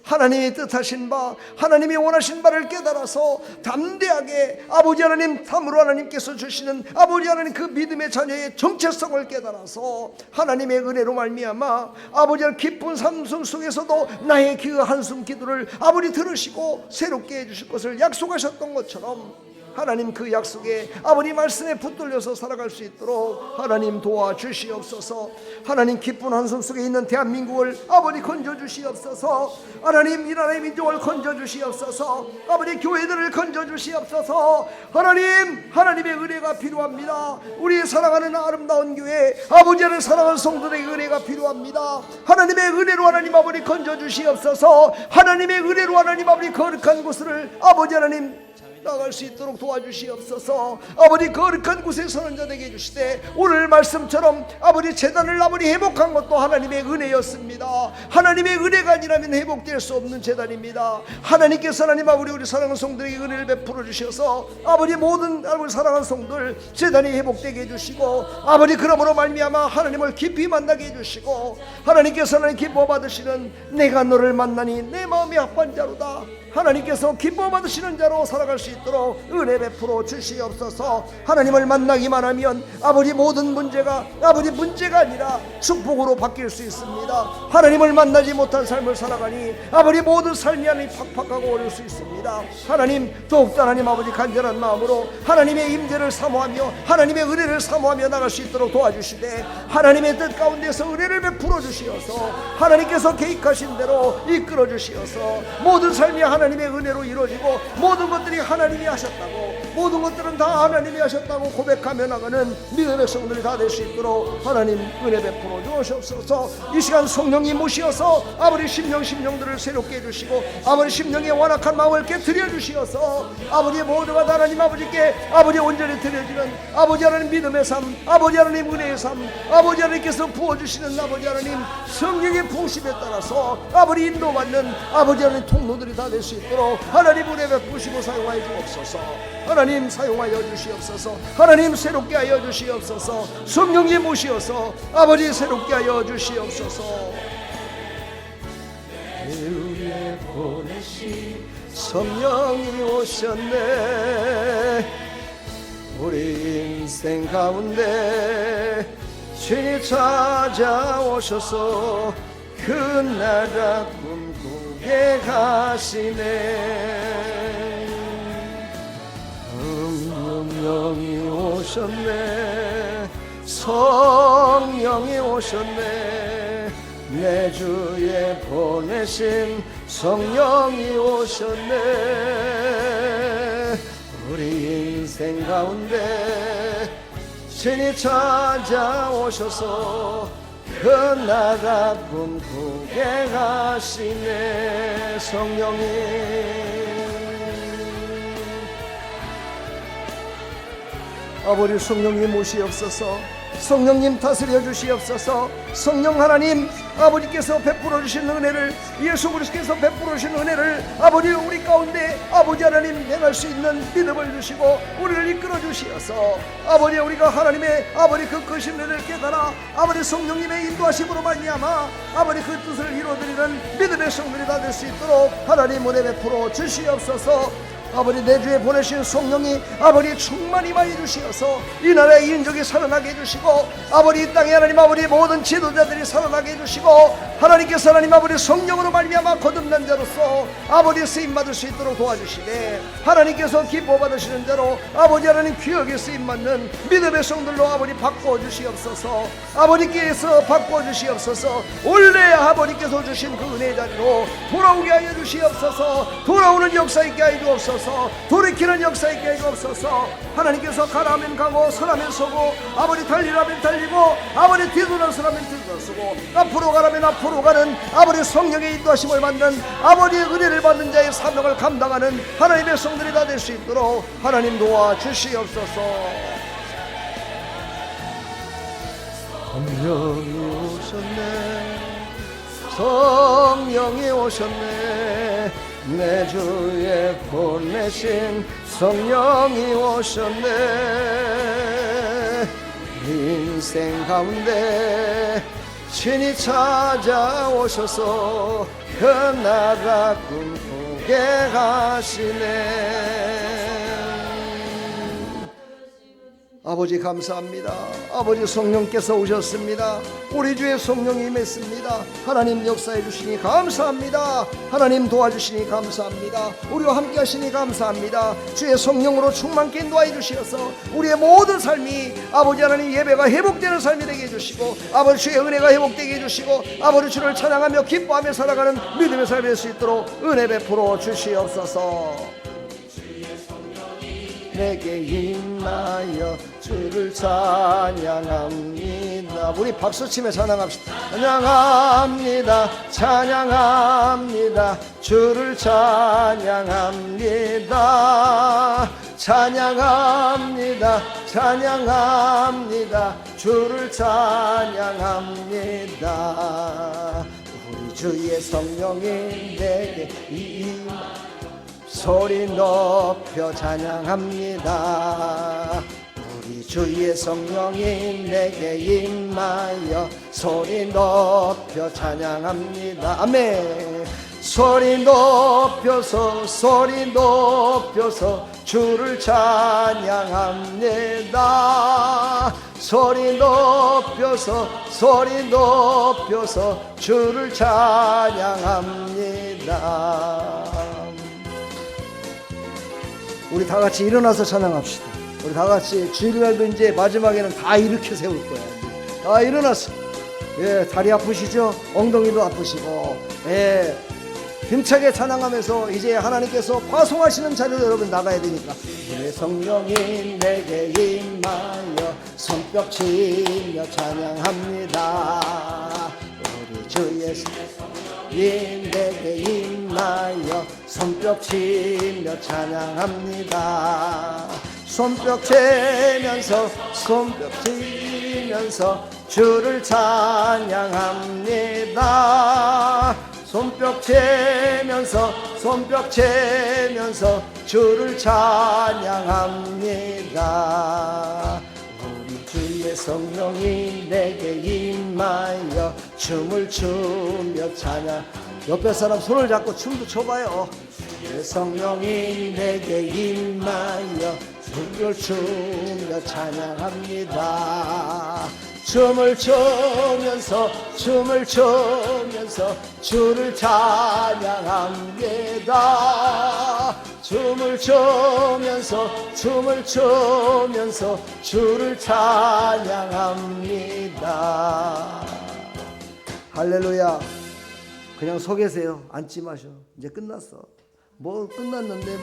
하나님이 뜻하신 바, 하나님이 원하신 바를 깨달아서 담대하게 아버지 하나님, 참으로 하나님께서 주시는 아버지 하나님 그 믿음의 자녀의 정체성을 깨달아서 하나님의 은혜로 말미암아 아버지 하나님 기쁜 삼성 속에서도 나의 그 한숨 기도를 아버지 들으시고 새롭게 해주실 것을 약속하셨던 것처럼 하나님 그 약속에 아버지 말씀에 붙들려서 살아갈 수 있도록 하나님 도와주시옵소서. 하나님 기쁜 한숨 속에 있는 대한민국을 아버지 건져주시옵소서. 하나님 이 나라의 민족을 건져주시옵소서. 아버지 교회들을 건져주시옵소서. 하나님의 은혜가 필요합니다. 우리 사랑하는 아름다운 교회, 아버지를 사랑하는 성도들의 은혜가 필요합니다. 하나님의 은혜로 하나님 아버지 건져주시옵소서. 하나님의 은혜로 하나님 아버지 거룩한 곳을 아버지 하나님 나갈 수 있도록 도와주시옵소서. 아버지 거룩한 곳에 서는 자 되게 해주시되 오늘 말씀처럼 아버지 재단을 아버지 회복한 것도 하나님의 은혜였습니다. 하나님의 은혜가 아니라면 회복될 수 없는 재단입니다. 하나님께서 하나님 아버지 우리 사랑하는 성도에게 은혜를 베풀어 주셔서 아버지 모든 아버지 사랑하는 성도들 재단이 회복되게 해주시고 아버지 그러므로 말미암아 하나님을 깊이 만나게 해주시고 하나님께서 하나님 기뻐 받으시는 내가 너를 만나니 내 마음이 합한 자로다. 하나님께서 기뻐 받으시는 자로 살아갈 수 있도록 은혜 베풀어 주시옵소서. 하나님을 만나기만 하면 아버지 모든 문제가 아버지 문제가 아니라 축복으로 바뀔 수 있습니다. 하나님을 만나지 못한 삶을 살아가니 아버지 모든 삶이 하나님 팍팍하고 어려울 수 있습니다. 하나님 더욱더 하나님 아버지 간절한 마음으로 하나님의 임재를 사모하며 하나님의 은혜를 사모하며 나갈 수 있도록 도와주시되 하나님의 뜻 가운데서 은혜를 베풀어 주시어서 하나님께서 계획하신 대로 이끌어 주시어서 모든 삶이 하나님의 은혜로 이루어지고 모든 것들이 하나님이 하셨다고 모든 것들은 다 하나님이 하셨다고 고백하며 나가는 믿음의 백성들이 다 될 수 있도록 하나님 은혜 베풀어 주옵소서. 이 시간 성령이 모시어서 아버지 심령들을 새롭게 해주시고 아버지 심령의 완악한 마음을 깨트려 주시어서 아버지 모두가 다 하나님 아버지께 아버지 온전히 드려지는 아버지 하나님 믿음의 삶, 아버지 하나님 은혜의 삶, 아버지 하나님께서 부어주시는 아버지 하나님 성령의 부으심에 따라서 아버지 인도받는 아버지 하나님 통로들이 다 될 수 있도록 하나님 은혜 베푸시고 사용하여 주옵소서. 하나님 사용하여 주시옵소서. 하나님 새롭게 하여 주시옵소서. 성령님 모시어서 아버지 새롭게 하여 주시옵소서. 내 위에 보내신 성령이 오셨네. 우리 인생 가운데 주님 찾아오셔서 그 나라 꿈꾸게 가시네. 성령이 오셨네. 성령이 오셨네. 내 주에 보내신 성령이 오셨네. 우리 인생 가운데 신이 찾아오셔서 그 나라 꿈꾸게 가시네. 성령이 아버지 성령님 모시옵소서. 성령님 다스려 주시옵소서. 성령 하나님 아버지께서 베풀어 주신 은혜를 예수 그리스도께서 베풀어 주신 은혜를 아버지 우리 가운데 아버지 하나님 행할 수 있는 믿음을 주시고 우리를 이끌어 주시어서 아버지 우리가 하나님의 아버지 그 거신을 깨달아 아버지 성령님의 인도하심으로 말미암아 아버지 그 뜻을 이루어드리는 믿음의 성들이 다 될 수 있도록 하나님 은혜 베풀어 주시옵소서. 아버지 내 주에 보내신 성령이 아버지 충만히 많이 주시어서 이 나라의 인족이 살아나게 해주시고 아버지 이 땅에 하나님 아버지 모든 지도자들이 살아나게 해주시고 하나님께서 하나님 아버지 성령으로 말미암아 거듭난 자로서 아버지 쓰임받을 수 있도록 도와주시네. 하나님께서 기뻐 받으시는 자로 아버지 하나님 귀하게 쓰임받는 믿음의 성들로 아버지 바꿔주시옵소서. 아버지께서 바꿔주시옵소서. 원래 아버지께서 주신 그 은혜의 자리로 돌아오게 하여 주시옵소서. 돌아오는 역사 있게 하여 주옵소서. 돌이키는 역사 있게 해주옵소서. 하나님께서 가라면 가고 서라면 서고 아버지 달리라면 달리고 아버지 뒤돌아서라면 뒤돌아서고 앞으로 가라면 앞으로 가는 아버지 성령의 인도하심을 받는 아버지의 은혜를 받는 자의 사명을 감당하는 하나님의 성들이 다 될 수 있도록 하나님 도와주시옵소서. 성령이 오셨네. 성령이 오셨네. 내 주에 보내신 성령이 오셨네. 인생 가운데 친히 찾아오셔서 그 나라 꿈꾸게 하시네. 아버지 감사합니다. 아버지 성령께서 오셨습니다. 우리 주의 성령이 임했습니다. 하나님 역사해 주시니 감사합니다. 하나님 도와주시니 감사합니다. 우리와 함께 하시니 감사합니다. 주의 성령으로 충만케 인도하여 주시어서 우리의 모든 삶이 아버지 하나님 예배가 회복되는 삶이 되게 해주시고 아버지 주의 은혜가 회복되게 해주시고 아버지 주를 찬양하며 기뻐하며 살아가는 믿음의 삶이 될 수 있도록 은혜 베풀어 주시옵소서. 내게 임하여 주를 찬양합니다. 우리 박수치며 찬양합시다. 찬양합니다. 찬양합니다. 주를 찬양합니다. 찬양합니다. 찬양합니다. 주를 찬양합니다. 우리 주의 성령이 내게 임하여 소리 높여 찬양합니다. 우리 주의 성령이 내게 임하여 소리 높여 찬양합니다. 아멘. 소리 높여서 주를 찬양합니다. 소리 높여서 주를 찬양합니다. 우리 다 같이 일어나서 찬양합시다. 우리 다 같이 주일날도 이제 마지막에는 다 이렇게 세울 거야. 다 일어나서. 예, 다리 아프시죠? 엉덩이도 아프시고. 예, 힘차게 찬양하면서 이제 하나님께서 파송하시는 자리로 여러분 나가야 되니까. 주의 성령이 내게 임하여 손뼉 치며 찬양합니다. 우리 주의 성령이 내게 임하여 손뼉 치며 찬양합니다. 손뼉 치면서 주를 찬양합니다. 손뼉 치면서 주를 찬양합니다. 우리 주의 성령이 내게 임하여 춤을 추며 찬양. 옆에 사람 손을 잡고 춤도 춰봐요. 주의 성령이 내게 임하여 춤을 추며 찬양합니다. 춤을 추면서 주를 찬양합니다. 춤을 추면서 주를 찬양합니다. 할렐루야. 그냥 서 계세요. 앉지 마셔. 이제 끝났어. 뭐 끝났는데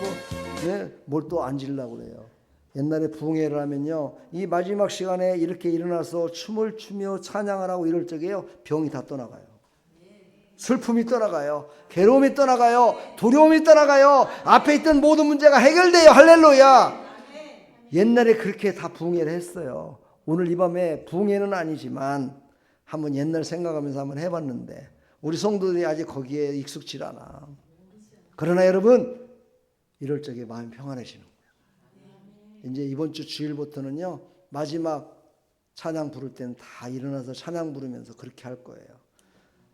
뭘 또 앉으려고 그래요. 옛날에 부흥회를 하면요, 이 마지막 시간에 이렇게 일어나서 춤을 추며 찬양을 하고 이럴 적에요, 병이 다 떠나가요. 슬픔이 떠나가요. 괴로움이 떠나가요. 두려움이 떠나가요. 앞에 있던 모든 문제가 해결돼요. 할렐루야. 옛날에 그렇게 다 부흥회를 했어요. 오늘 이 밤에 부흥회는 아니지만 한번 옛날 생각하면서 한번 해봤는데 우리 성도들이 아직 거기에 익숙치 않아. 그러나 여러분, 이럴 적에 마음이 평안해지는 거예요. 이제 이번 주 주일부터는요, 마지막 찬양 부를 때는 다 일어나서 찬양 부르면서 그렇게 할 거예요.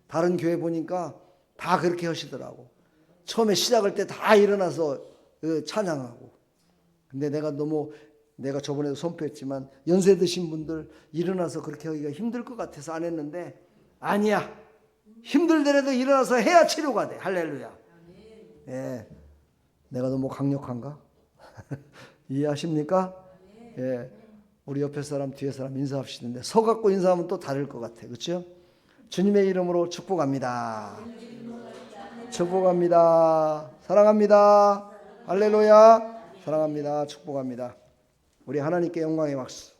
다른 교회 보니까 다 그렇게 하시더라고. 처음에 시작할 때 다 일어나서 찬양하고. 근데 내가 저번에도 선포했지만 연세 드신 분들 일어나서 그렇게 하기가 힘들 것 같아서 안 했는데, 아니야. 힘들더라도 일어나서 해야 치료가 돼. 할렐루야. 예, 내가 너무 강력한가? 이해하십니까? 예, 우리 옆에 사람 뒤에 사람 인사합시는데 서 갖고 인사하면 또 다를 것 같아. 그렇죠? 주님의 이름으로 축복합니다. 축복합니다. 사랑합니다. 할렐루야. 사랑합니다. 축복합니다. 우리 하나님께 영광의 박수.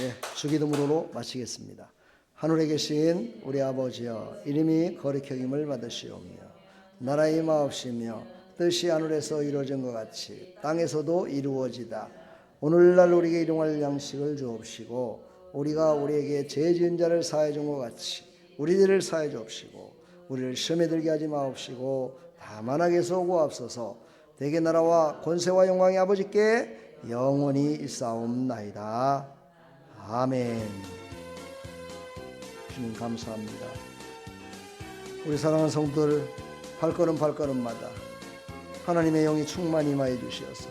예, 주기도문으로 마치겠습니다. 하늘에 계신 우리 아버지여, 이름이 거룩히 여김을 받으시오며 나라의 마옵시며 뜻이 하늘에서 이루어진 것 같이 땅에서도 이루어지다. 오늘날 우리에게 일용할 양식을 주옵시고 우리가 우리에게 죄 지은 자를 사하여 준 것 같이 우리 죄를 사하여 주옵시고 우리를 시험에 들게 하지 마옵시고 다만 악에서 구하옵소서. 대개 나라와 권세와 영광이 아버지께 영원히 있사옵나이다. 아멘. 주님 감사합니다. 우리 사랑하는 성도들 발걸음마다 하나님의 영이 충만히 임하여 주시어서